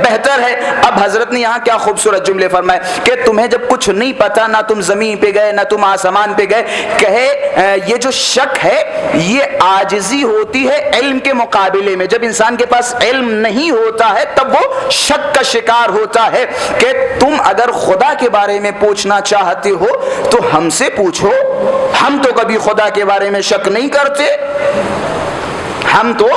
بہتر ہے۔ اب حضرت نے یہاں کیا خوبصورت جملے فرمائے کہ تمہیں جب کچھ نہیں پتا، نہ تم زمین پہ گئے نہ تم آسمان پہ گئے، کہے یہ جو شک ہے یہ عاجزی ہوتی ہے علم کے مقابلے میں۔ جب انسان کے پاس علم نہیں ہوتا ہے تب وہ شک کا شکار ہوتا ہے کہ تم اگر خدا کے بارے میں پوچھنا چاہتے ہو تو ہم سے پوچھو، ہم تو کبھی خدا کے بارے میں شک نہیں کرتے، ہم تو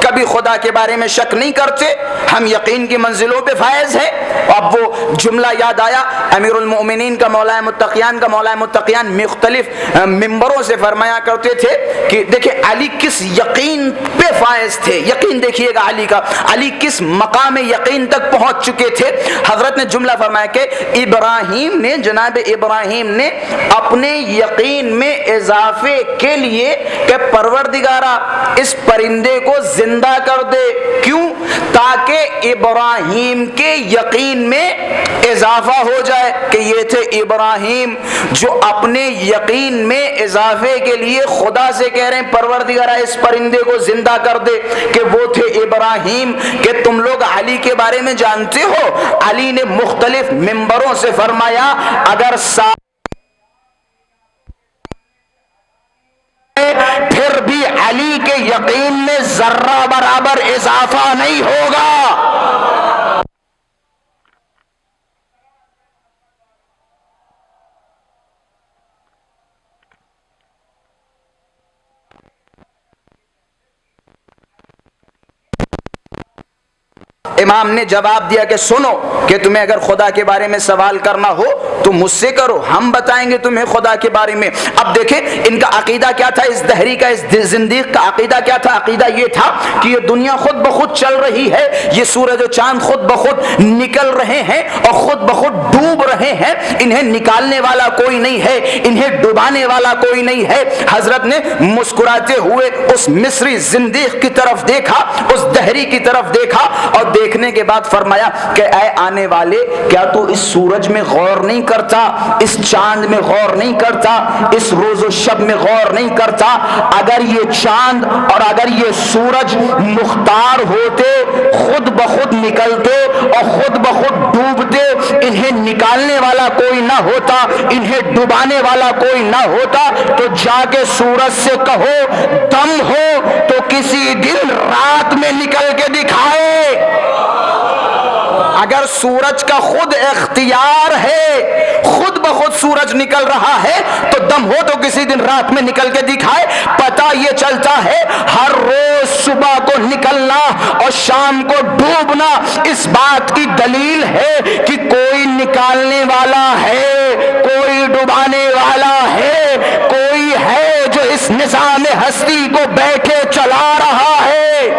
کبھی خدا کے بارے میں شک نہیں کرتے، ہم یقین کی منزلوں پہ فائز ہیں۔ اب وہ جملہ یاد آیا امیر المؤمنین کا مولا متقیان مختلف منبروں سے فرمایا کرتے تھے کہ دیکھیں علی کس یقین پہ فائز تھے، یقین دیکھیے گا علی کا، علی کس مقام یقین تک پہنچ چکے تھے۔ حضرت نے جملہ فرمایا کہ جناب ابراہیم نے اپنے یقین میں اضافے کے لیے کہ پروردگارا اس پرندے کو زندہ کر دے، کیوں؟ تاکہ ابراہیم کے یقین میں اضافہ ہو جائے کہ یہ تھے ابراہیم جو اپنے یقین میں اضافے کے لیے خدا سے کہہ رہے ہیں پروردگارا اس پرندے کو زندہ کر دے، کہ وہ تھے ابراہیم۔ کہ تم لوگ علی کے بارے میں جانتے ہو، علی نے مختلف منبروں سے فرمایا اگر پھر بھی علی کے یقین میں ذرہ برابر اضافہ نہیں ہوگا۔ امام نے جواب دیا کہ سنو کہ تمہیں اگر خدا کے بارے میں سوال کرنا ہو تو مجھ سے کرو، ہم بتائیں گے تمہیں خدا کے بارے میں۔ اب دیکھیں ان کا عقیدہ کیا تھا، اس دہری کا، اس زندیق کا عقیدہ کیا تھا؟ عقیدہ یہ تھا کہ یہ دنیا خود بخود چل رہی ہے، یہ سورج و چاند خود بخود نکل رہے ہیں اور خود بخود ڈوب رہے ہیں، انہیں نکالنے والا کوئی نہیں ہے، انہیں ڈوبانے والا کوئی نہیں ہے۔ حضرت نے مسکراتے ہوئے اس مصری زندیق کی طرف دیکھا، اس دہری کی طرف دیکھا اور دیکھنے کے بعد فرمایا کہ اے آنے والے، کیا تو اس سورج میں غور نہیں کرتا، اس چاند میں غور نہیں کرتا، اس روز و شب میں غور نہیں کرتا؟ اگر یہ چاند اور اگر یہ سورج مختار ہوتے، خود بخود نکلتے اور خود بخود ڈوبتے، انہیں نکالنے والا کوئی نہ ہوتا، انہیں ڈوبانے والا کوئی نہ ہوتا، تو جا کے سورج سے کہو دم ہو تو کسی دن رات میں نکل کے دکھائے۔ اگر سورج کا خود اختیار ہے، خود بخود سورج نکل رہا ہے تو دم ہو تو کسی دن رات میں نکل کے دکھائے۔ پتہ یہ چلتا ہے ہر روز صبح کو نکلنا اور شام کو ڈوبنا اس بات کی دلیل ہے کہ کوئی نکالنے والا ہے، کوئی ڈوبانے والا ہے، کوئی ہے جو اس نظام ہستی کو بیٹھے چلا رہا ہے،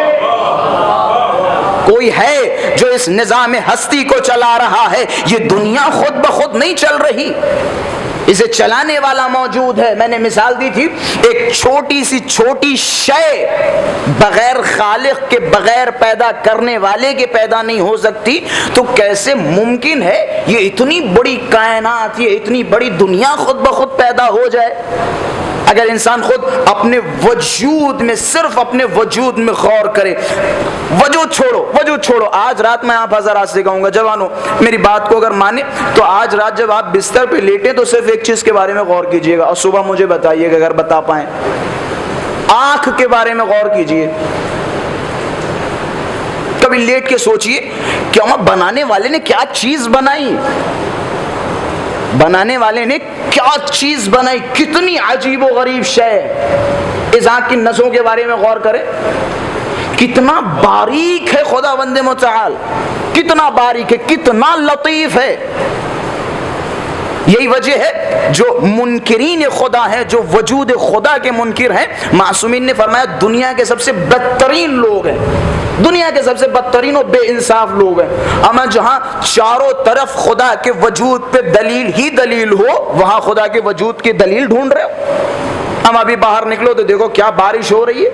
کوئی ہے جو اس نظام ہستی کو چلا رہا ہے۔ یہ دنیا خود بخود نہیں چل رہی، اسے چلانے والا موجود ہے۔ میں نے مثال دی تھی، ایک چھوٹی سی چھوٹی شے بغیر خالق کے، بغیر پیدا کرنے والے کے پیدا نہیں ہو سکتی، تو کیسے ممکن ہے یہ اتنی بڑی کائنات، یہ اتنی بڑی دنیا خود بخود پیدا ہو جائے؟ اگر انسان خود اپنے وجود میں، صرف اپنے وجود میں غور کرے، وجود چھوڑو، آج رات میں آپ حضرات سے کہوں گا جوانوں، میری بات کو اگر مانے تو آج رات جب آپ بستر پہ لیٹے تو صرف ایک چیز کے بارے میں غور کیجئے گا اور صبح مجھے بتائیے گا اگر بتا پائیں۔ آنکھ کے بارے میں غور کیجئے، کبھی لیٹ کے سوچئے کہ بنانے والے نے کیا چیز بنائی، بنانے والے نے کیا چیز بنائی، کتنی عجیب و غریب شے ہے۔ اس آنکھ کی نسوں کے بارے میں غور کریں، کتنا باریک ہے خدا بند متعال، کتنا باریک ہے، کتنا لطیف ہے۔ یہی وجہ ہے جو منکرین خدا ہیں، جو وجود خدا کے منکر ہیں، معصومین نے فرمایا دنیا کے سب سے بدترین لوگ ہیں۔ دنیا کے سب سے بدترین و بے انصاف لوگ ہیں. اما جہاں چاروں طرف خدا کے وجود پہ دلیل ہی دلیل ہو وہاں خدا کے وجود کی دلیل ڈھونڈ رہے ہو. ہم ابھی باہر نکلو تو دیکھو کیا بارش ہو رہی ہے.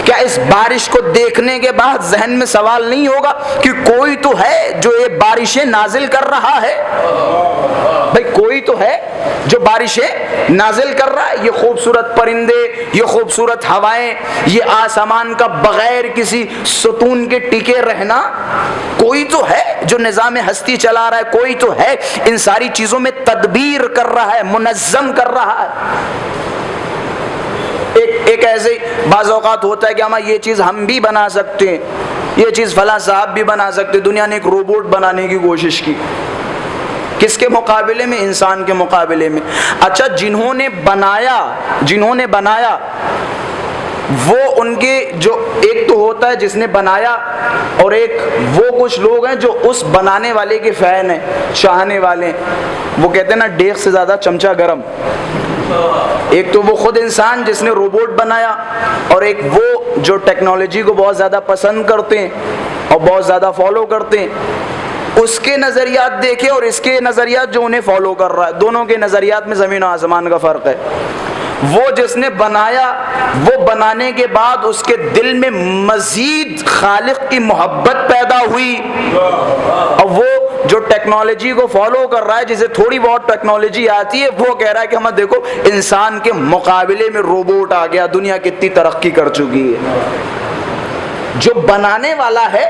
کیا اس بارش کو دیکھنے کے بعد ذہن میں سوال نہیں ہوگا کہ کوئی تو ہے جو یہ بارشیں نازل کر رہا ہے؟ بھائی کوئی تو ہے جو بارشیں نازل کر رہا ہے. یہ خوبصورت پرندے، یہ خوبصورت ہوائیں، یہ آسمان کا بغیر کسی ستون کے ٹکے رہنا، کوئی تو ہے جو نظام ہستی چلا رہا ہے، کوئی تو ہے ان ساری چیزوں میں تدبیر کر رہا ہے، منظم کر رہا ہے. ایک ایسے بعض اوقات ہوتا ہے کہ ہمیں یہ چیز ہم بھی بنا سکتے ہیں، یہ چیز فلاں صاحب بھی بنا سکتے. دنیا نے ایک روبوٹ بنانے کی کوشش کی. کس کے مقابلے میں؟ انسان کے مقابلے میں. اچھا جنہوں نے بنایا وہ ان کے جو ایک تو ہوتا ہے جس نے بنایا، اور ایک وہ کچھ لوگ ہیں جو اس بنانے والے کے فین ہیں، چاہنے والے ہیں. وہ کہتے ہیں نا ڈیک سے زیادہ چمچہ گرم. ایک تو وہ خود انسان جس نے روبوٹ بنایا، اور ایک وہ جو ٹیکنالوجی کو بہت زیادہ پسند کرتے ہیں اور بہت زیادہ فالو کرتے ہیں. اس کے نظریات دیکھیں اور اس کے نظریات جو انہیں فالو کر رہا ہے، دونوں کے نظریات میں زمین و آسمان کا فرق ہے. وہ جس نے بنایا، وہ بنانے کے بعد اس کے دل میں مزید خالق کی محبت پیدا ہوئی. اور وہ جو ٹیکنالوجی کو فالو کر رہا ہے، جسے تھوڑی بہت ٹیکنالوجی آتی ہے، وہ کہہ رہا ہے کہ ہمیں دیکھو انسان کے مقابلے میں روبوٹ آ گیا، دنیا کتنی ترقی کر چکی ہے. جو بنانے والا ہے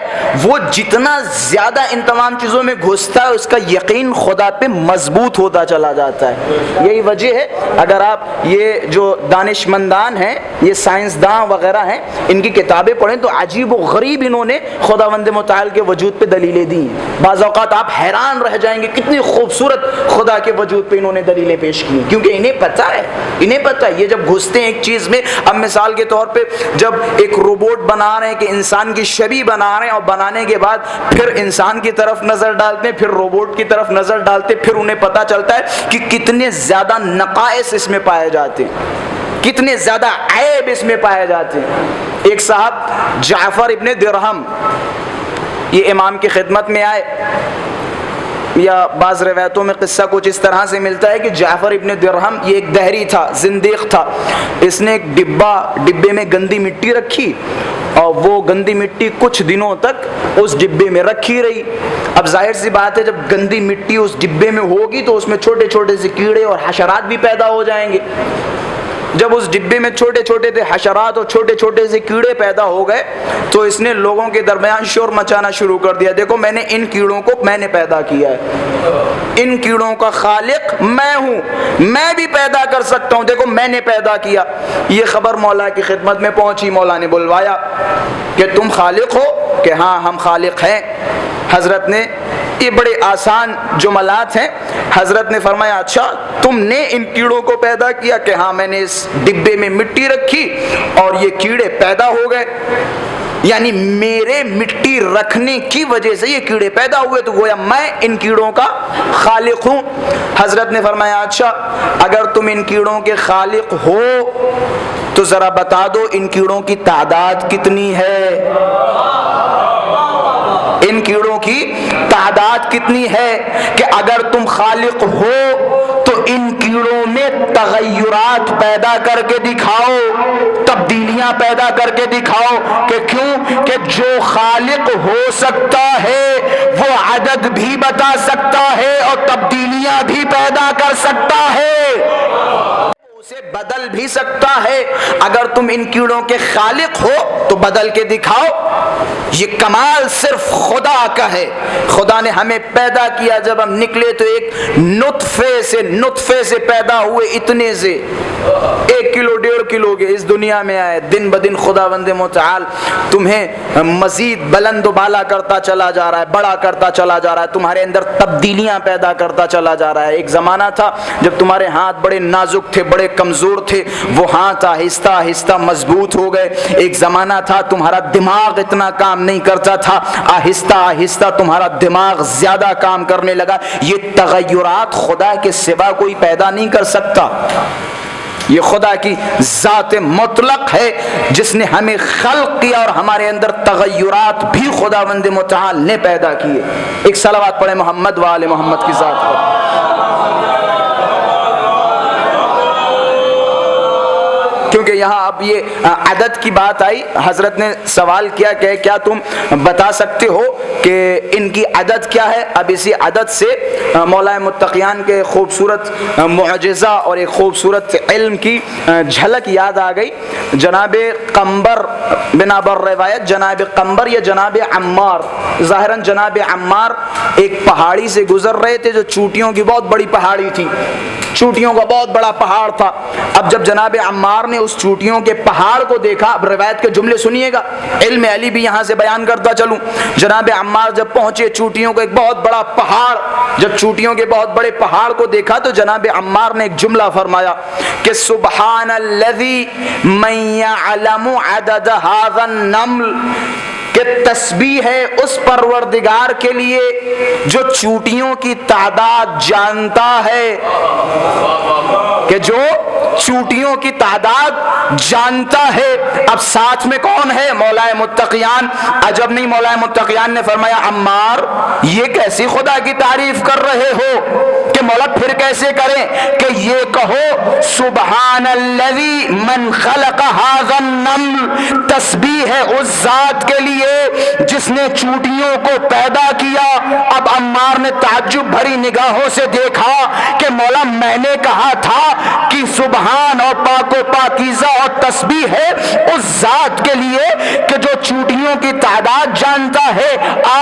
وہ جتنا زیادہ ان تمام چیزوں میں گھستا ہے، اس کا یقین خدا پہ مضبوط ہوتا چلا جاتا ہے. یہی وجہ ہے اگر آپ یہ جو دانشمندان ہیں، یہ سائنسداں وغیرہ ہیں، ان کی کتابیں پڑھیں تو عجیب و غریب انہوں نے خداوند متعال کے وجود پہ دلیلیں دی ہیں. بعض اوقات آپ حیران رہ جائیں گے کتنی خوبصورت خدا کے وجود پہ انہوں نے دلیلیں پیش کی ہیں، کیونکہ انہیں پتہ ہے یہ جب گھستے ہیں ایک چیز میں. اب مثال کے طور پہ جب ایک روبوٹ بنا رہے ہیں کہ انسان کی شبیہ بنا رہے ہیں، اور بنانے کے بعد پھر انسان کی طرف نظر ڈالتے ہیں، پھر روبوٹ کی طرف نظر ڈالتے ہیں، پھر انہیں پتہ چلتا ہے کہ کتنے زیادہ نقائص اس میں پائے جاتے ہیں، کتنے زیادہ عیب اس میں پائے جاتے ہیں. ایک صاحب جعفر ابن درہم یہ امام کی خدمت میں آئے، یا بعض روایتوں میں قصہ کچھ اس طرح سے ملتا ہے کہ جعفر ابن درہم یہ ایک دہری تھا، زندیق تھا. اس نے ایک ڈبے میں گندی مٹی رکھی، اور وہ گندی مٹی کچھ دنوں تک اس ڈبے میں رکھی رہی. اب ظاہر سی بات ہے جب گندی مٹی اس ڈبے میں ہوگی تو اس میں چھوٹے چھوٹے سے کیڑے اور حشرات بھی پیدا ہو جائیں گے. جب اس ڈبے میں چھوٹے چھوٹے سے حشرات اور چھوٹے چھوٹے سے کیڑے پیدا ہو گئے تو اس نے لوگوں کے درمیان شور مچانا شروع کر دیا، دیکھو میں نے ان کیڑوں کو میں نے پیدا کیا ہے، ان کیڑوں کا خالق میں ہوں، میں بھی پیدا کر سکتا ہوں، دیکھو میں نے پیدا کیا. یہ خبر مولا کی خدمت میں پہنچی. مولا نے بلوایا کہ تم خالق ہو؟ کہ ہاں ہم خالق ہیں. حضرت نے یہ بڑے آسان جملات ہیں. حضرت نے فرمایا اچھا تم نے ان کیڑوں کو پیدا کیا؟ کہ ہاں میں نے اس ڈبے میں مٹی رکھی اور یہ کیڑے پیدا ہو گئے، یعنی میرے مٹی رکھنے کی وجہ سے یہ کیڑے پیدا ہوئے، تو گویا میں ان کیڑوں کا خالق ہوں. حضرت نے فرمایا اچھا اگر تم ان کیڑوں کے خالق ہو تو ذرا بتا دو ان کیڑوں کی تعداد کتنی ہے، ان کیڑوں کی تعداد کتنی ہے، کہ اگر تم خالق ہو تو ان کیڑوں میں تغیرات پیدا کر کے دکھاؤ، تبدیلیاں پیدا کر کے دکھاؤ. کہ کیوں؟ کہ جو خالق ہو سکتا ہے وہ عدد بھی بتا سکتا ہے اور تبدیلیاں بھی پیدا کر سکتا ہے، اسے بدل بھی سکتا ہے. اگر تم ان کیڑوں کے خالق ہو تو بدل کے دکھاؤ. یہ کمال صرف خدا کا ہے. خدا نے ہمیں پیدا کیا، جب ہم نکلے تو ایک نطفے سے پیدا ہوئے، اتنے سے 1 کلو 1.5 کلو کے اس دنیا میں آئے. دن بدن خداوند متعال تمہیں مزید بلند و بالا کرتا چلا جا رہا ہے، بڑا کرتا چلا جا رہا ہے، تمہارے اندر تبدیلیاں پیدا کرتا چلا جا رہا ہے. ایک زمانہ تھا جب تمہارے ہاتھ بڑے نازک تھے، بڑے کمزور تھے، وہ ہاتھ آہستہ آہستہ مضبوط ہو گئے. ایک زمانہ تھا تمہارا دماغ اتنا کام نہیں کرتا تھا، آہستہ آہستہ تمہارا دماغ زیادہ کام کرنے لگا. یہ تغیرات خدا کے سوا کوئی پیدا نہیں کر سکتا. یہ خدا کی ذات مطلق ہے جس نے ہمیں خلق کیا اور ہمارے اندر تغیرات بھی خداوند متعال نے پیدا کیے۔ ایک صلوات پڑھیں محمد و آل محمد کی ذات پر۔ کیونکہ یہاں اب یہ عدد کی بات آئی، حضرت نے سوال کیا کہ کیا تم بتا سکتے ہو کہ ان کی عدد کیا ہے؟ اب اسی عدد سے مولا متقیان کے خوبصورت معجزہ اور ایک خوبصورت علم کی جھلک یاد آ گئی۔ جناب قنبر بنا بر روایت جناب قنبر یا جناب عمار، ظاہراً جناب عمار ایک پہاڑی سے گزر رہے تھے جو چوٹیوں کی بہت بڑی پہاڑی تھی، چوٹیوں کا بہت بڑا پہاڑ تھا۔ اب جب جناب عمار نے اس چوٹیوں کے پہاڑ کو دیکھا، اب روایت کے جملے سنیے گا، علم علی بھی یہاں سے بیان کرتا چلوں۔ جناب عمار جب پہنچے چوٹیوں کا ایک بہت بڑا پہاڑ، جب چوٹیوں کے بہت بڑے پہاڑ کو دیکھا تو جناب عمار نے ایک جملہ فرمایا کہ سبحان الذی من یعلم عدد ھذا النمل، کہ تسبیح ہے اس پروردگار کے لیے جو چوٹیوں کی تعداد جانتا ہے، کہ جو چوٹیوں کی تعداد جانتا ہے۔ اب ساتھ میں کون ہے؟ مولا متقیان۔ عجب نہیں، مولا متقیان نے فرمایا عمار یہ کیسی خدا کی تعریف کر رہے ہو؟ کہ مولا پھر کیسے کریں؟ کہ یہ کہو سبحان الذی من خلق ھذا النمل، تسبیح ہے اس ذات کے لیے جس نے چوٹیوں کو پیدا کیا۔ اب عمار نے تعجب بھری نگاہوں سے دیکھا کہ مولا میں نے کہا تھا کہ سبحان اور پاک و پاکیزہ اور تسبیح ہے اس ذات کے لیے کہ جو چوٹیوں کی تعداد جانتا ہے،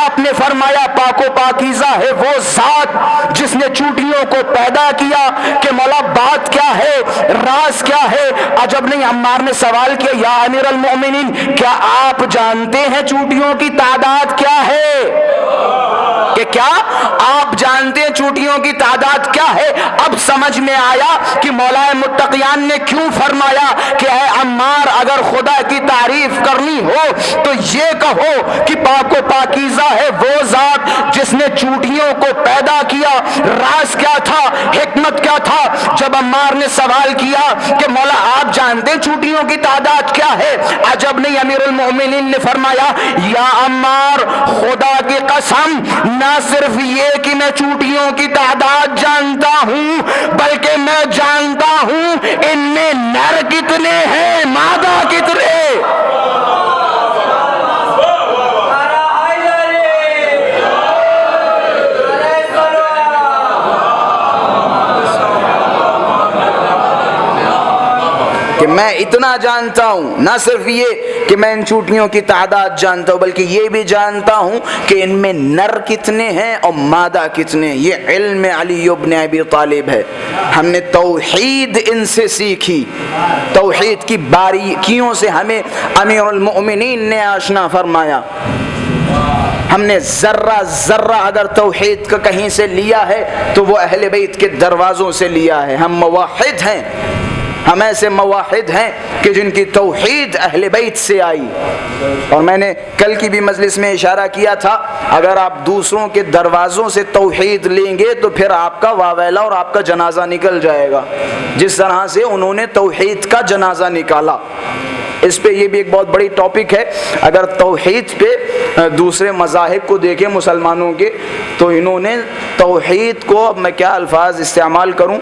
آپ نے فرمایا پاک و پاکیزہ ہے وہ ذات جس نے چوٹیوں کو پیدا کیا۔ کہ مولا بات کیا ہے، راز کیا ہے؟ عجب نہیں، عمار نے سوال کیا یا امیر المؤمنین کیا آپ جانتے ہیں چوٹیوں کی تعداد کیا ہے؟ کہ کیا آپ جانتے ہیں چوٹیوں کی تعداد کیا ہے؟ اب سمجھ میں آیا کہ مولا متقیان نے کیوں فرمایا کہ اے عمار اگر خدا کی تعریف کرنی ہو تو یہ کہو کہ پاک و پاکیزہ ہے وہ ذات جس نے چوٹیوں کو پیدا کیا۔ راز کیا تھا، حکمت کیا تھا؟ جب عمار نے سوال کیا کہ مولا آپ جانتے ہیں چوٹیوں کی تعداد کیا ہے؟ عجب نہیں، امیر المؤمنین نے فرمایا یا عمار خدا کی قسم نہ صرف یہ کہ میں چوٹیوں کی تعداد جانتا ہوں بلکہ میں جانتا ہوں ان میں نر کتنے ہیں مادہ کتنے۔ کہ میں اتنا جانتا ہوں، نہ صرف یہ کہ میں ان چوٹیوں کی تعداد جانتا ہوں بلکہ یہ بھی جانتا ہوں کہ ان میں نر کتنے ہیں اور مادہ کتنے۔ یہ علم علی ابن ابی طالب ہے۔ ہم نے توحید ان سے سیکھی، توحید کی باریکیوں سے ہمیں امیر المؤمنین نے آشنا فرمایا۔ ہم نے ذرہ ذرہ اگر توحید کا کہیں سے لیا ہے تو وہ اہل بیت کے دروازوں سے لیا ہے۔ ہم موحد ہیں، ہم ایسے موحد ہیں کہ جن کی توحید اہل بیت سے آئی۔ اور میں نے کل کی بھی مجلس میں اشارہ کیا تھا اگر آپ دوسروں کے دروازوں سے توحید لیں گے تو پھر آپ کا واویلا اور آپ کا جنازہ نکل جائے گا، جس طرح سے انہوں نے توحید کا جنازہ نکالا۔ اس پہ یہ بھی ایک بہت بڑی ٹاپک ہے۔ اگر توحید پہ دوسرے مذاہب کو دیکھیں مسلمانوں کے تو انہوں نے توحید کو، اب میں کیا الفاظ استعمال کروں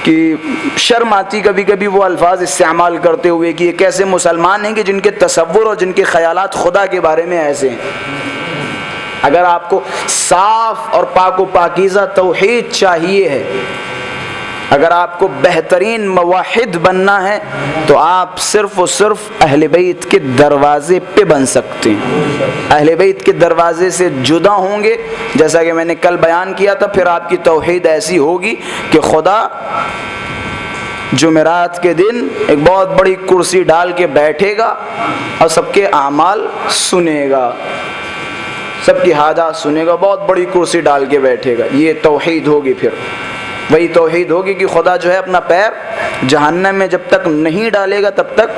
کہ شرم آتی کبھی کبھی وہ الفاظ استعمال کرتے ہوئے کہ یہ کیسے مسلمان ہیں کہ جن کے تصور اور جن کے خیالات خدا کے بارے میں ایسے ہیں۔ اگر آپ کو صاف اور پاک و پاکیزہ توحید چاہیے ہے، اگر آپ کو بہترین موحد بننا ہے تو آپ صرف و صرف اہل بیت کے دروازے پہ بن سکتے ہیں۔ اہل بیت کے دروازے سے جدا ہوں گے، جیسا کہ میں نے کل بیان کیا تھا، پھر آپ کی توحید ایسی ہوگی کہ خدا جمعرات کے دن ایک بہت بڑی کرسی ڈال کے بیٹھے گا اور سب کے اعمال سنے گا، سب کی حاجات سنے گا، بہت بڑی کرسی ڈال کے بیٹھے گا۔ یہ توحید ہوگی، پھر وہی توحید ہوگی کہ خدا جو ہے اپنا پیر جہنم میں جب تک نہیں ڈالے گا تب تک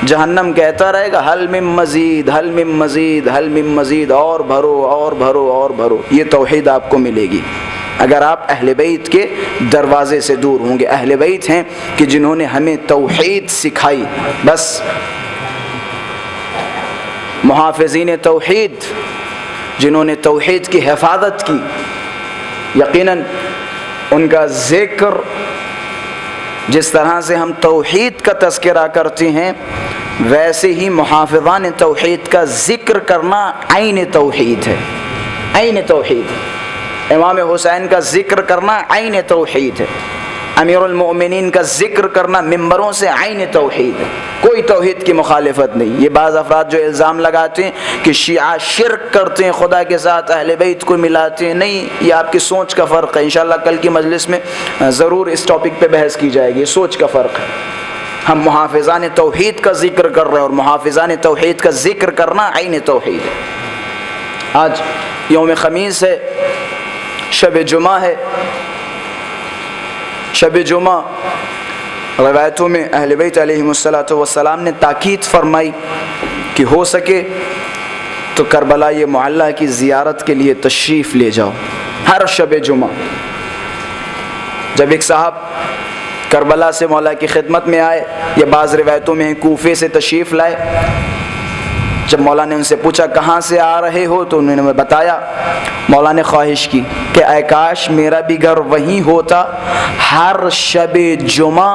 جہنم کہتا رہے گا حل من مزید، حل من مزید، حل من مزید، اور بھرو اور بھرو اور بھرو۔ یہ توحید آپ کو ملے گی۔ اگر آپ اہل بیت کے دروازے سے دور ہوں گے۔ اہل بیت ہیں کہ جنہوں نے ہمیں توحید سکھائی، بس محافظین توحید جنہوں نے توحید کی حفاظت کی، یقیناً ان کا ذکر جس طرح سے ہم توحید کا تذکرہ کرتے ہیں ویسے ہی محافظان توحید کا ذکر کرنا عین توحید ہے، عین توحید۔ امام حسین کا ذکر کرنا عین توحید ہے، امیر المؤمنین کا ذکر کرنا ممبروں سے عین توحید ہے، کوئی توحید کی مخالفت نہیں۔ یہ بعض افراد جو الزام لگاتے ہیں کہ شیعہ شرک کرتے ہیں، خدا کے ساتھ اہل بیت کو ملاتے ہیں، نہیں، یہ آپ کی سوچ کا فرق ہے۔ انشاءاللہ کل کی مجلس میں ضرور اس ٹاپک پہ بحث کی جائے گی، سوچ کا فرق ہے۔ ہم محافظان توحید کا ذکر کر رہے ہیں اور محافظان توحید کا ذکر کرنا عین توحید ہے۔ آج یوم خمیس ہے، شب جمعہ ہے۔ شب جمعہ روایتوں میں اہل بیت علیہم السلام نے تاکید فرمائی کہ ہو سکے تو کربلا یہ معلّہ کی زیارت کے لیے تشریف لے جاؤ ہر شب جمعہ۔ جب ایک صاحب کربلا سے مولا کی خدمت میں آئے، یا بعض روایتوں میں کوفے سے تشریف لائے، جب مولا نے ان سے پوچھا کہاں سے آ رہے ہو تو انہوں نے بتایا، مولا نے خواہش کی کہ اے کاش میرا بھی گھر وہیں ہوتا، ہر شب جمعہ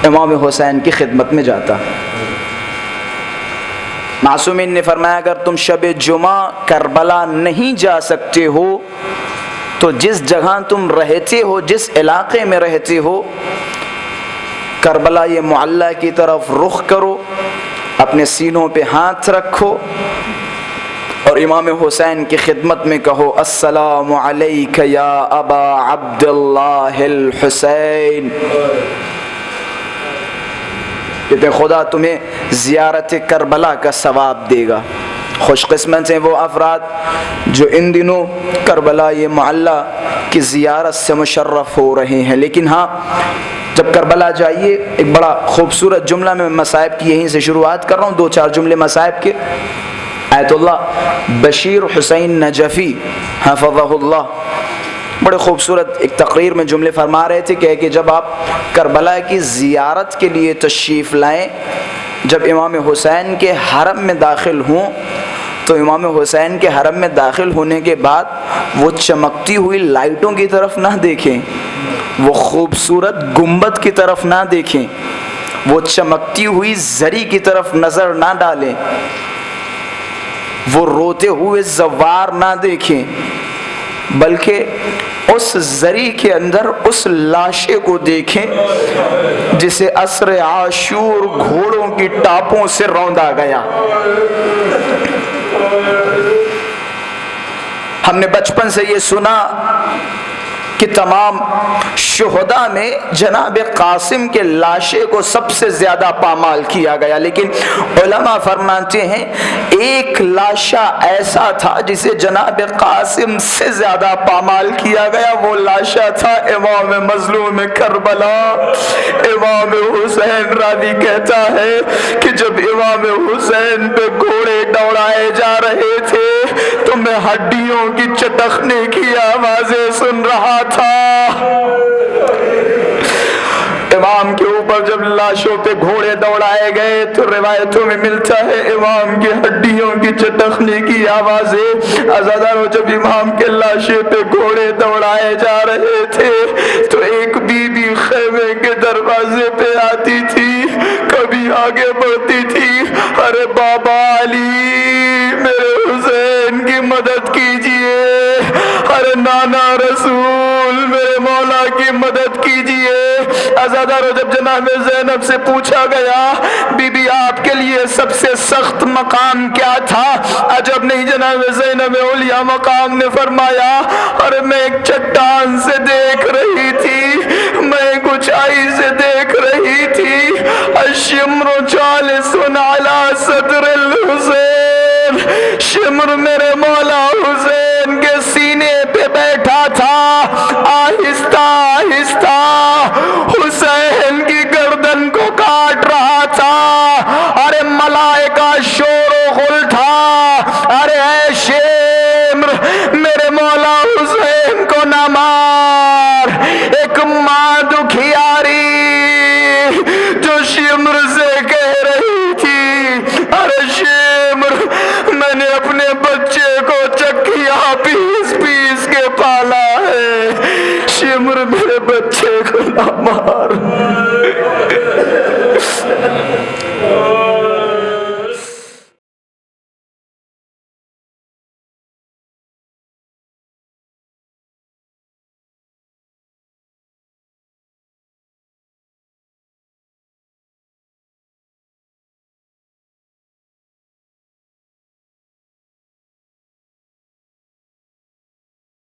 امام حسین کی خدمت میں جاتا۔ معصومین نے فرمایا اگر تم شب جمعہ کربلا نہیں جا سکتے ہو تو جس جگہ تم رہتے ہو، جس علاقے میں رہتے ہو، کربلا یہ معلّہ کی طرف رخ کرو، اپنے سینوں پہ ہاتھ رکھو اور امام حسین کی خدمت میں کہو السلام علیک یا ابا عبداللہ الحسین۔ کہتے خدا تمہیں زیارت کربلا کا ثواب دے گا۔ خوش قسمت ہیں وہ افراد جو ان دنوں کربلا یہ معلّہ کی زیارت سے مشرف ہو رہے ہیں۔ لیکن ہاں، جب کربلا جائیے، ایک بڑا خوبصورت جملہ میں مصائب کی یہیں سے شروعات کر رہا ہوں، 2-4 جملے مصائب کے۔ آیت اللہ بشیر حسین نجفی حفظہ اللہ بڑے خوبصورت ایک تقریر میں جملے فرما رہے تھے کہ جب آپ کربلا کی زیارت کے لیے تشریف لائیں، جب امام حسین کے حرم میں داخل ہوں تو امام حسین کے حرم میں داخل ہونے کے بعد وہ چمکتی ہوئی لائٹوں کی طرف نہ دیکھیں، وہ خوبصورت گنبد کی طرف نہ دیکھیں، وہ چمکتی ہوئی زری کی طرف نظر نہ ڈالیں، وہ روتے ہوئے زوار نہ دیکھیں، بلکہ اس زری کے اندر اس لاشے کو دیکھیں جسے عصر عاشور گھوڑوں کی ٹاپوں سے روندا گیا۔ ہم نے بچپن سے یہ سنا کہ تمام شہداء میں جناب قاسم کے لاشے کو سب سے زیادہ پامال کیا گیا، لیکن علماء فرماتے ہیں ایک لاشا ایسا تھا جسے جناب قاسم سے زیادہ پامال کیا گیا، وہ لاشا تھا امام مظلوم کربلا۔ امام حسین راوی کہتا ہے کہ جب امام حسین پہ گھوڑے دوڑائے جا رہے تھے تو میں ہڈیوں کی چٹخنے کی آوازیں سن رہا تھا۔ امام کے اوپر جب لاشوں پہ گھوڑے دوڑائے گئے تو روایتوں میں ملتا ہے امام کی ہڈیوں کی چٹخنے کی آوازیں ازاداروں جب امام کے لاشے پہ گھوڑے دوڑائے جا رہے تھے تو ایک بی بی خیمے کے دروازے پہ آتی تھی، کبھی آگے بڑھتی تھی، ارے بابا علی میرے حسین کی مدد کیجئے، ارے نانا رسول میرے مولا کی مدد کیجئے۔ عزادارو جب جناب زینب سے پوچھا گیا بی بی آپ کے لیے سب سے سخت مقام کیا تھا، عجب نہیں جناب زینب اولیاء مقام نے فرمایا ارے میں ایک چٹان سے دیکھ رہی تھی، میں ایک اونچائی سے دیکھ رہی تھی، الشمر جالس علی صدر الحسین، شمر میرے مولا حسین کے سینے پہ بیٹھا تھا، آہستہ آہستہ حسین کی گردن کو کاٹ رہا تھا، ارے ملائکہ شور و غل تھا، ارے اے شمر میرے مولا حسین کو نہ مار۔ ایک ماں دکھیاری جو شمر سے کہہ رہی تھی، ارے شمر میں نے اپنے بچے کو چکیا پیس پیس کے پالا ہے، شمر میرے بچے کو نہ مار۔